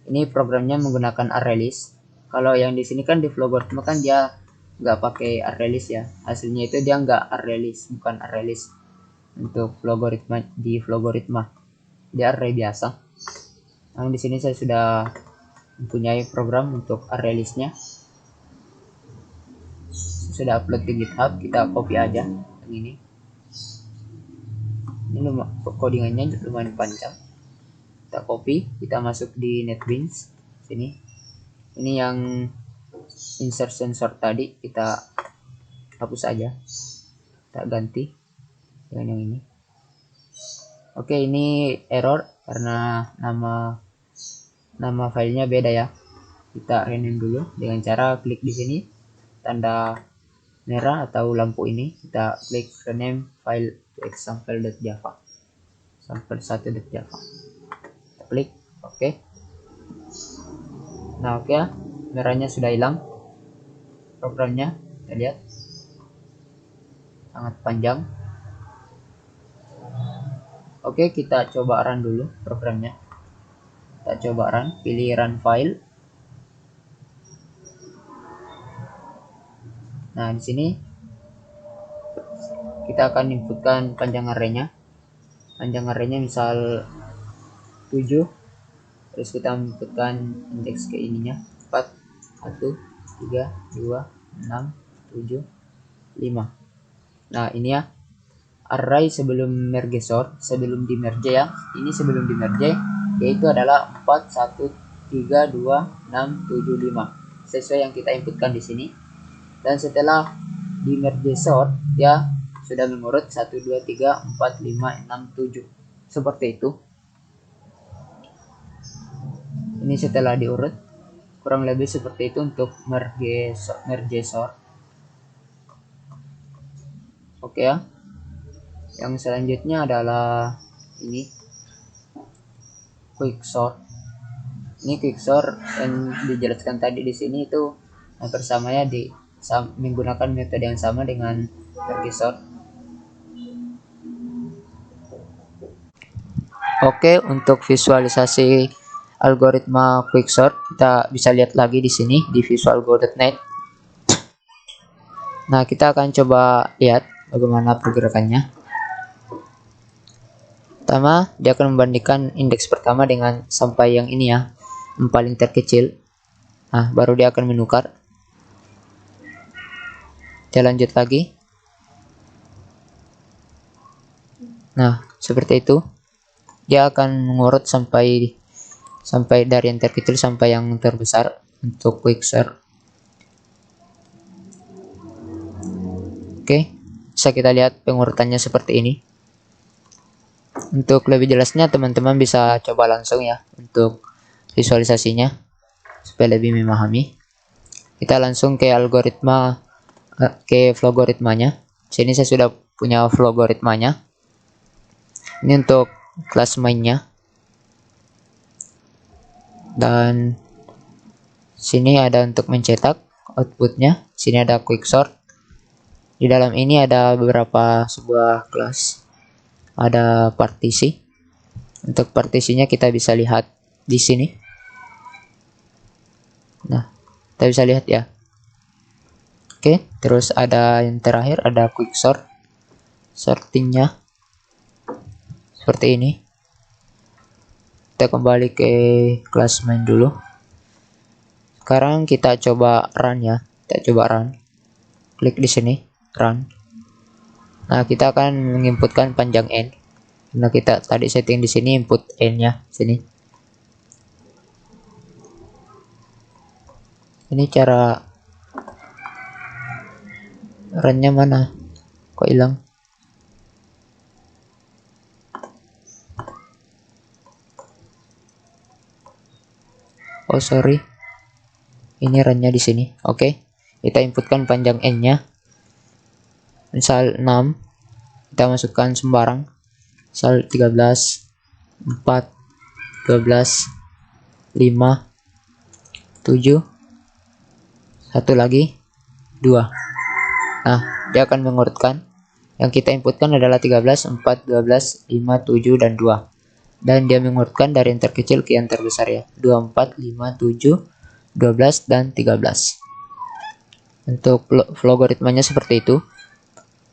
Ini programnya menggunakan ArrayList. Kalau yang di sini kan di Flowgoritma kan dia nggak pakai ArrayList ya. Hasilnya itu dia nggak ArrayList, bukan ArrayList untuk Flowgoritma di Flowgoritma. di array biasa. Namun di sini saya sudah mempunyai program untuk array listnya. Sudah upload ke GitHub, kita copy aja yang ini. Ini codingannya lumayan panjang. Kita copy, kita masuk di NetBeans sini. Ini yang insertion sort tadi kita hapus aja, kita ganti dengan yang ini. Oke, ini error karena nama filenya beda ya. Kita rename dulu dengan cara klik di sini tanda merah atau lampu ini, kita klik rename file to example.java, sample1.java, kita klik oke. Nah oke ya, merahnya sudah hilang programnya, kita lihat sangat panjang. Oke, kita coba run dulu programnya. Kita coba run, pilih run file. Nah, di sini kita akan inputkan panjang arraynya. Panjang arraynya misal 7. Terus kita inputkan indeks ke ininya 4, 1, 3, 2, 6, 7, 5. Nah, ini ya array sebelum merge sort, sebelum di merge ya. Ini sebelum di merge yaitu adalah 4, 1, 3, 2, 6, 7, 5. Sesuai yang kita inputkan di sini. Dan setelah di merge sort ya sudah mengurut 1, 2, 3, 4, 5, 6, 7. Seperti itu. Ini setelah diurut kurang lebih seperti itu untuk merge sort. Oke ya. Yang selanjutnya adalah ini quick sort. Ini quick sort yang dijelaskan tadi di sini itu hampir sama ya, menggunakan metode yang sama dengan merge sort. Oke, untuk visualisasi algoritma quick sort kita bisa lihat lagi di sini di visualgo.net. Nah, kita akan coba lihat bagaimana pergerakannya. Pertama, dia akan membandingkan indeks pertama dengan sampai yang ini ya, yang paling terkecil. Nah, baru dia akan menukar. Kita lanjut lagi. Nah, seperti itu. Dia akan mengurut sampai dari yang terkecil sampai yang terbesar untuk quick sort. Oke, bisa kita lihat pengurutannya seperti ini. Untuk lebih jelasnya teman-teman bisa coba langsung ya untuk visualisasinya supaya lebih memahami. Kita langsung ke algoritma, ke flogoritmanya. Sini saya sudah punya flogoritmanya. Ini untuk kelas mainnya. Dan sini ada untuk mencetak outputnya. Sini ada quick sort. Di dalam ini ada beberapa sebuah kelas. Ada partisi. Untuk partisinya kita bisa lihat di sini. Nah, kita bisa lihat ya. Oke, terus ada yang terakhir ada quick sort. Sortingnya seperti ini. Kita kembali ke kelas main dulu. Sekarang kita coba run ya. Kita coba run. Klik di sini, run. Nah, kita akan menginputkan panjang n. Karena kita tadi setting di sini input n-nya sini. Ini cara run-nya mana? Kok hilang? Oh, sorry. Ini run-nya di sini. Oke. Kita inputkan panjang n-nya. Misal 6, kita masukkan sembarang. Misal 13, 4, 12, 5, 7, satu lagi 2. Nah, dia akan mengurutkan. Yang kita inputkan adalah 13, 4, 12, 5, 7, dan 2. Dan dia mengurutkan dari yang terkecil ke yang terbesar ya. 2, 4, 5, 7, 12, dan 13. Untuk logaritmanya seperti itu.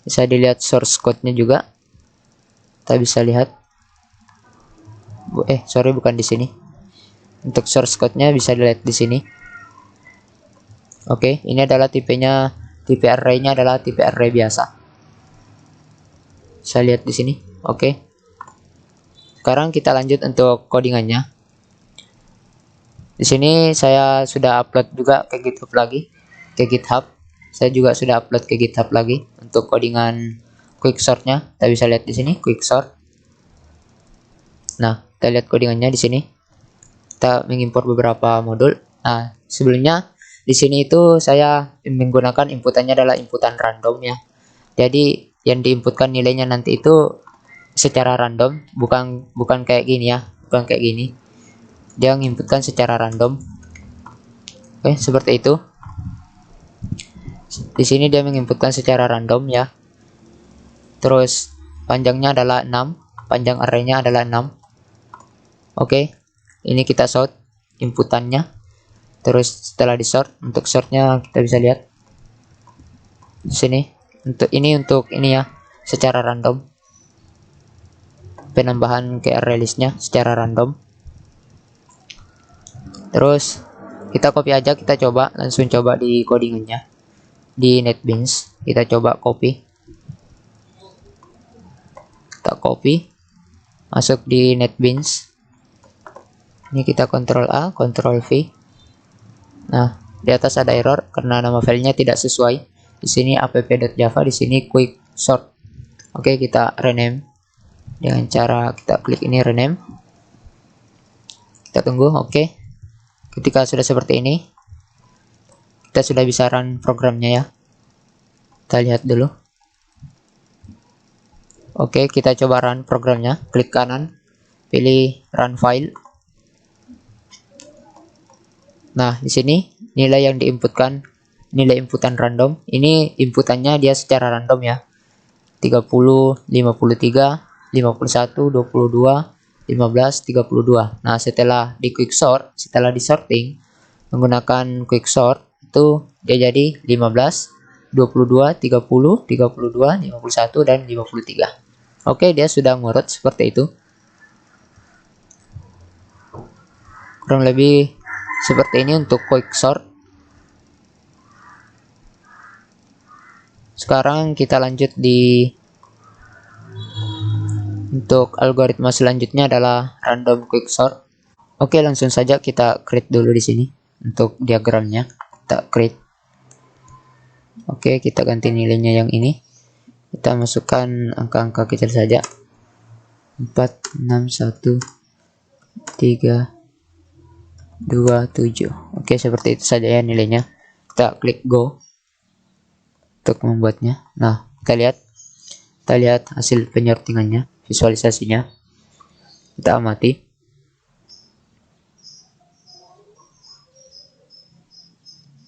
Bisa dilihat source code-nya juga. Kita bisa lihat. Sorry, bukan di sini. Untuk source code-nya bisa dilihat di sini. Oke, ini adalah tipenya, tipe array-nya adalah tipe array biasa. Saya lihat di sini. Oke. Sekarang kita lanjut untuk codingannya. Di sini saya sudah upload juga ke GitHub lagi, ke GitHub. Saya juga sudah upload ke GitHub lagi untuk codingan quicksort-nya. Kita bisa lihat di sini quicksort. Nah, kita lihat codingannya di sini. Kita mengimpor beberapa modul. Nah, sebelumnya di sini itu saya menggunakan inputannya adalah inputan random ya. Jadi yang diinputkan nilainya nanti itu secara random, bukan kayak gini ya, bukan kayak gini. Dia menginputkan secara random. Oke, seperti itu. Di sini dia menginputkan secara random ya. Terus panjangnya adalah 6, panjang arraynya adalah 6. Oke. Ini kita sort inputannya. Terus setelah di sort, untuk sortnya kita bisa lihat di sini. Untuk ini ya, secara random. Penambahan ke array listnya secara random. Terus kita copy aja, kita coba langsung coba di codingannya di NetBeans. Kita coba copy, kita copy masuk di NetBeans. Ini kita Ctrl A, Ctrl V. Nah, di atas ada error karena nama filenya tidak sesuai. Di sini app.java, di sini quicksort. Oke, kita rename dengan cara kita klik ini rename. Kita tunggu. Oke. Ketika sudah seperti ini, kita sudah bisa run programnya ya. Kita lihat dulu. Oke, kita coba run programnya. Klik kanan, pilih run file. Nah, di sini nilai yang diinputkan, nilai inputan random. Ini inputannya dia secara random ya. 30, 53, 51, 22, 15, 32. Nah, setelah di quicksort, setelah di sorting menggunakan quicksort itu dia jadi 15, 22, 30, 32, 51 dan 53. Oke, dia sudah ngurut seperti itu. Kurang lebih seperti ini untuk quicksort. Sekarang kita lanjut di untuk algoritma selanjutnya adalah random quicksort. Oke, langsung saja kita create dulu di sini untuk diagramnya. Kita create. Oke, kita ganti nilainya yang ini. Kita masukkan angka-angka kecil saja. 4, 6, 1, 3, 2, 7. Oke, seperti itu saja ya nilainya. Kita klik go untuk membuatnya. Nah, kita lihat hasil penyortingannya, visualisasinya. Kita amati.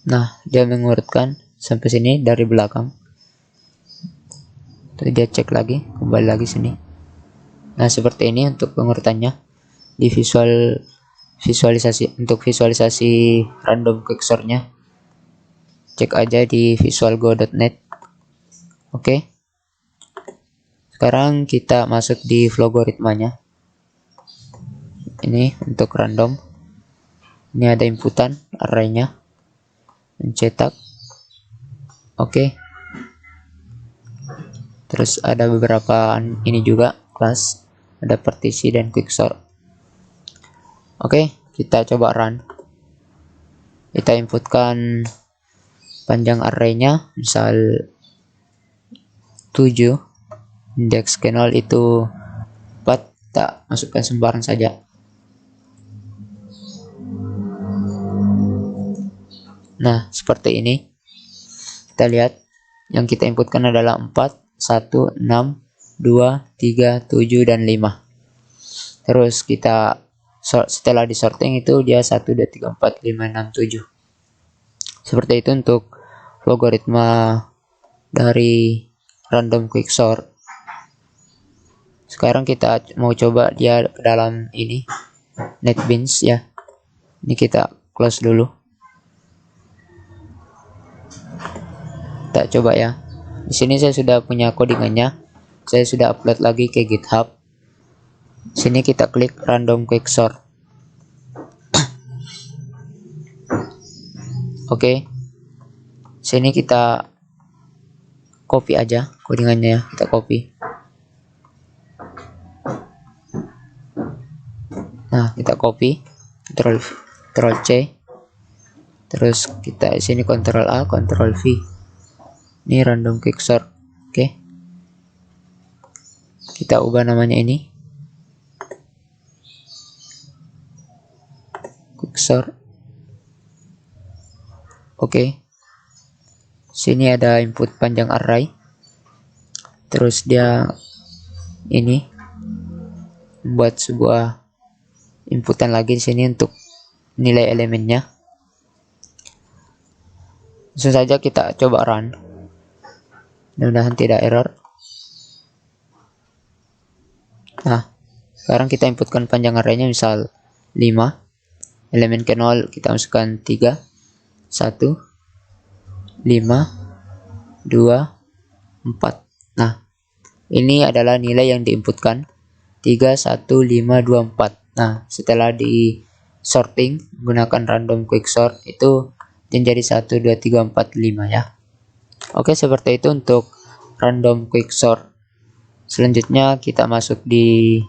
Nah, dia mengurutkan sampai sini dari belakang. Terus dia cek lagi, kembali lagi sini. Nah, seperti ini untuk pengurutannya di visualisasi. Untuk visualisasi random quicksortnya, cek aja di visualgo.net. Oke. Sekarang kita masuk di logaritmanya. Ini untuk random. Ini ada inputan arraynya, mencetak. Oke. Terus ada beberapa ini juga kelas, ada partisi dan quicksort. Oke, kita coba run. Kita inputkan panjang arraynya, misal 7, indeks ke0 itu 4, tak masukkan sembarang saja. Nah, seperti ini. Kita lihat yang kita inputkan adalah 4, 1, 6, 2, 3, 7, dan 5. Terus kita setelah di sorting itu dia 1, 2, 3, 4, 5, 6, 7. Seperti itu untuk logaritma dari random quicksort. Sekarang kita mau coba dia ke dalam ini NetBeans ya. Ini kita close dulu. Kita coba ya. Di sini saya sudah punya codingannya. Saya sudah upload lagi ke GitHub. Sini kita klik random quick sort. Oke. Sini kita copy aja codingannya ya, kita copy. Nah, kita copy, Ctrl C. Terus kita sini Ctrl A, Ctrl V. Ini random quick sort. Oke. Kita ubah namanya ini. Quick sort. Oke. Sini ada input panjang array. Terus dia ini membuat sebuah inputan lagi di sini untuk nilai elemennya. Langsung saja kita coba run. Mudah-mudahan tidak error. Nah, sekarang kita inputkan panjang arraynya misal 5. Elemen ke 0 kita masukkan 3, 1, 5, 2, 4. Nah, ini adalah nilai yang diinputkan 3, 1, 5, 2, 4. Nah, setelah di sorting menggunakan random quick sort itu menjadi 1, 2, 3, 4, 5 ya. Oke, seperti itu untuk random quick sort. Selanjutnya kita masuk di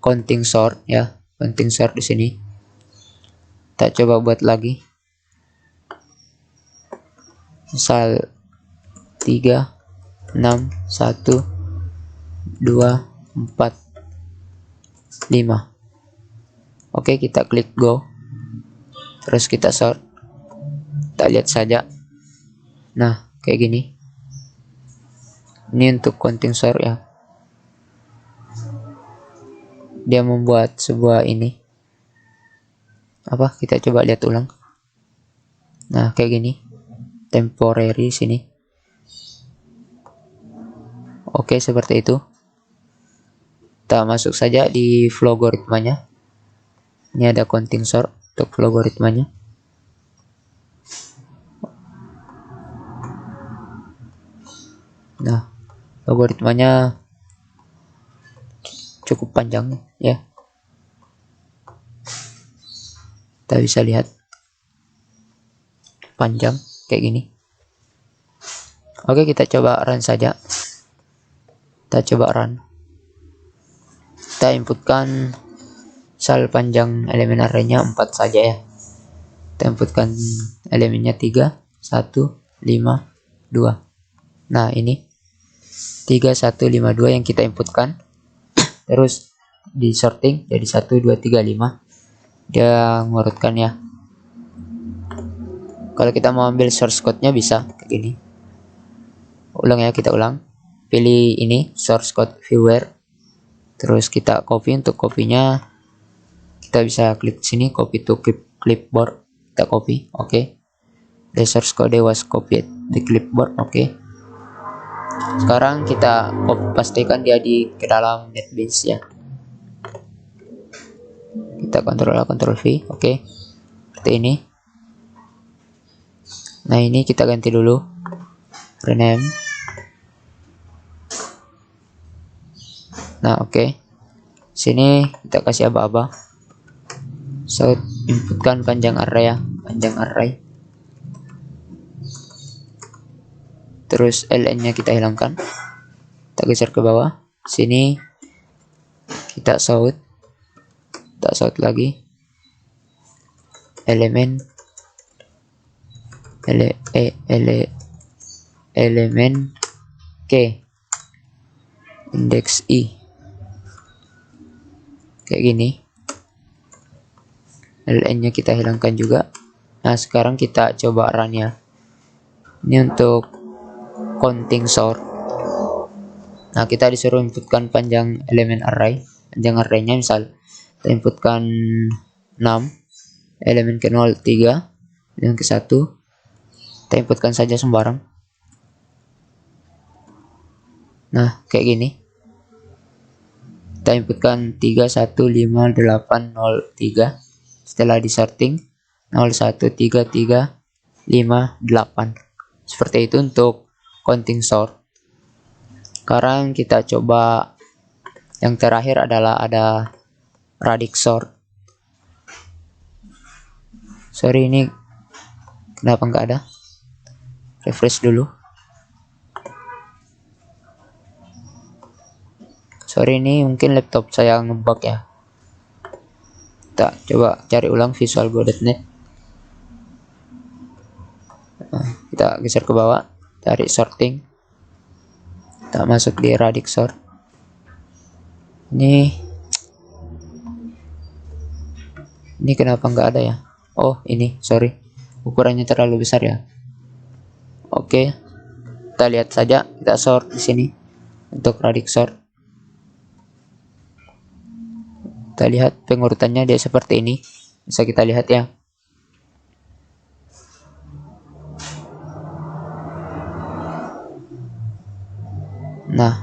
counting sort ya. Counting sort di sini. Kita coba buat lagi. Misal 3, 6, 1, 2, 4, 5. Oke, kita klik go. Terus kita sort. Kita lihat saja. Nah, kayak gini. Ini untuk counting sort ya. Dia membuat sebuah ini. Apa? Kita coba lihat ulang. Nah, kayak gini. Temporary sini. Oke, seperti itu. Kita masuk saja di logaritmanya. Ini ada counting sort untuk logaritmanya. Nah, logaritmanya cukup panjang ya. Kita bisa lihat panjang kayak gini. Oke, kita coba run saja. Kita coba run. Kita inputkan misal panjang elemen arraynya 4 saja ya. Kita inputkan elemennya 3, 1, 5, 2. Nah, ini 3, 1, 5, 2 yang kita inputkan. Terus di sorting jadi 1, 2, 3, 5. Dia mengurutkan ya. Kalau kita mau ambil source code-nya bisa kayak gini. Ulang ya, kita ulang. Pilih ini source code viewer. Terus kita copy. Untuk copy-nya kita bisa klik sini copy to clipboard. Kita copy. Oke. The source code was copied di clipboard. Oke. Sekarang kita pastikan dia ke dalam NetBeans ya. Kita Ctrl A, Ctrl V. Oke. Seperti ini. Nah, ini kita ganti dulu. Rename. Nah, oke. Sini kita kasih aba-aba. So, inputkan panjang array ya. Panjang array. Terus ln-nya kita hilangkan. Kita geser ke bawah. Sini kita sort. Kita sort lagi. Elemen K. Indeks I. Kayak gini. ln-nya kita hilangkan juga. Nah, sekarang kita coba run ya. Ini untuk counting sort. Nah, kita disuruh inputkan panjang elemen array. Panjang arraynya misal kita inputkan 6, elemen ke 0 3, elemen ke 1 kita inputkan saja sembarang. Nah, kayak gini. Kita inputkan 3, 1, 5, 8, 0, 3. Setelah di sorting 0, 1, 3, 3, 5, 8. Seperti itu untuk counting sort. Sekarang kita coba Yang terakhir adalah ada radix sort. Sorry, ini kenapa nggak ada? Refresh dulu. Sorry, ini mungkin laptop saya ngebug ya. Kita coba cari ulang visualgo.net. Kita geser ke bawah, cari sorting. Kita masuk di radix sort. Ini kenapa nggak ada ya? Oh, ini sorry, ukurannya terlalu besar ya. Oke, kita lihat saja. Kita sort di sini untuk radix sort. Kita lihat pengurutannya dia seperti ini. Bisa kita lihat ya. Nah,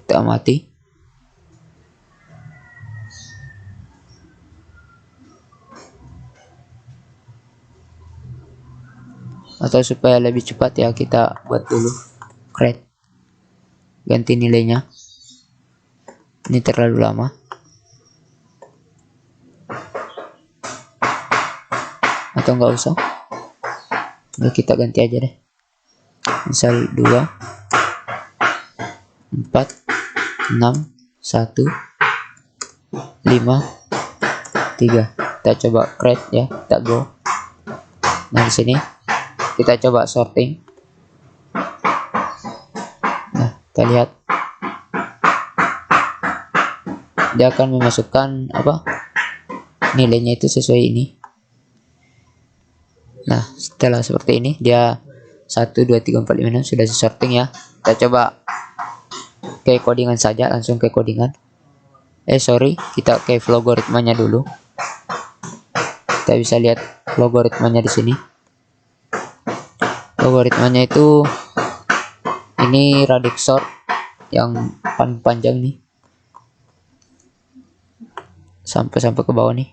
kita amati. Atau supaya lebih cepat ya, kita buat dulu create, ganti nilainya. Ini terlalu lama. Atau nggak usah, nah, kita ganti aja deh, misal 2 4 6 1 5 3. Kita coba create ya, kita go. Nah, di sini kita coba sorting. Nah, kita lihat dia akan memasukkan apa, nilainya itu sesuai ini. Nah, setelah seperti ini dia 1 2 3 4 5 6 sudah sorting ya. Kita coba ke codingan saja, langsung ke codingan. Sorry, kita ke logaritmanya dulu. Kita bisa lihat logaritmanya di sini. Logaritmanya itu ini radix sort yang panjang nih, sampai ke bawah nih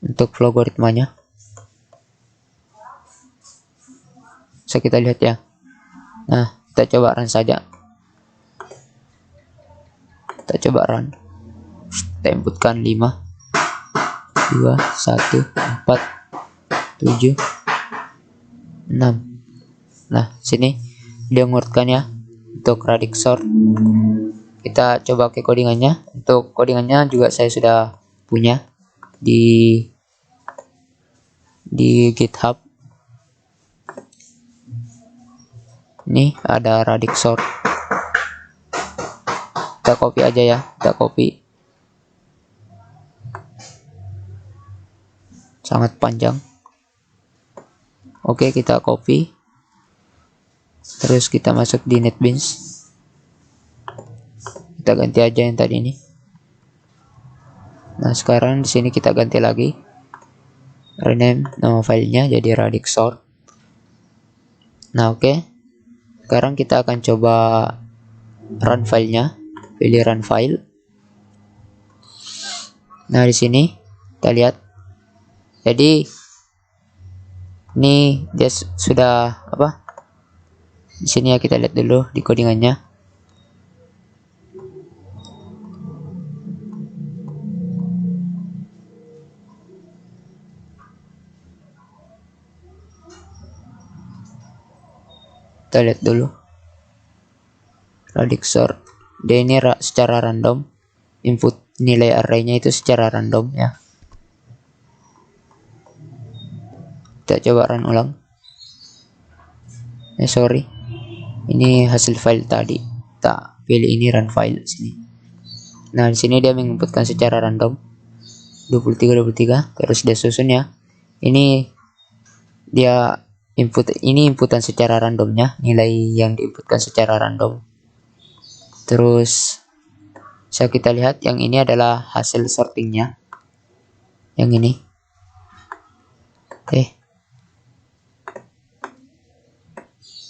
untuk logaritmanya. Bisa kita lihat ya. Nah, kita coba run saja. Kita coba run. Kita inputkan 5 2 1 4 7 6. Nah, sini dia ngurutkan ya untuk radix sort. Kita coba ke codingannya. Untuk codingannya juga saya sudah punya di GitHub. Ini ada radix sort. Kita copy aja ya, kita copy. Sangat panjang. Oke, kita copy. Terus kita masuk di NetBeans. Kita ganti aja yang tadi ini. Nah, sekarang di sini kita ganti lagi. Rename nama filenya jadi radix sort. Nah, oke. Sekarang kita akan coba run filenya. Pilih run file. Nah, di sini kita lihat. Jadi ini dia sudah apa? Di sini ya, kita lihat dulu di codingannya. Kita lihat dulu radix sort. Dia ini secara random, input nilai arraynya itu secara random ya. Kita coba run ulang. Sorry, ini hasil file tadi. Kita pilih ini run file sini. Nah, di sini dia menginputkan secara random 23 terus dia susun ya. Ini dia inputan secara randomnya, nilai yang diinputkan secara random. Terus bisa kita lihat yang ini adalah hasil sortingnya, yang ini.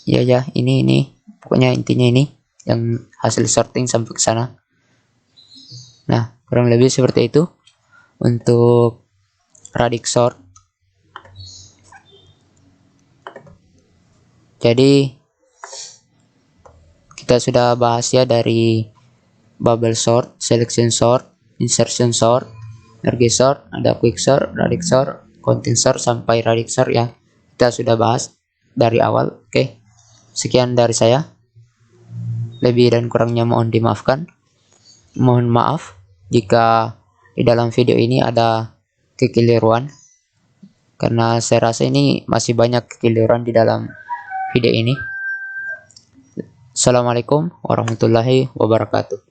Ya, ini pokoknya intinya ini yang hasil sorting sampai ke sana. Nah, kurang lebih seperti itu untuk radix sort. Jadi kita sudah bahas ya dari bubble sort, selection sort, insertion sort, merge sort, ada quick sort, radix sort, content sort sampai radix sort ya. Kita sudah bahas dari awal. Oke. Sekian dari saya. Lebih dan kurangnya mohon dimaafkan. Mohon maaf jika di dalam video ini ada kekeliruan, karena saya rasa ini masih banyak kekeliruan di dalam video ini. Assalamualaikum warahmatullahi wabarakatuh.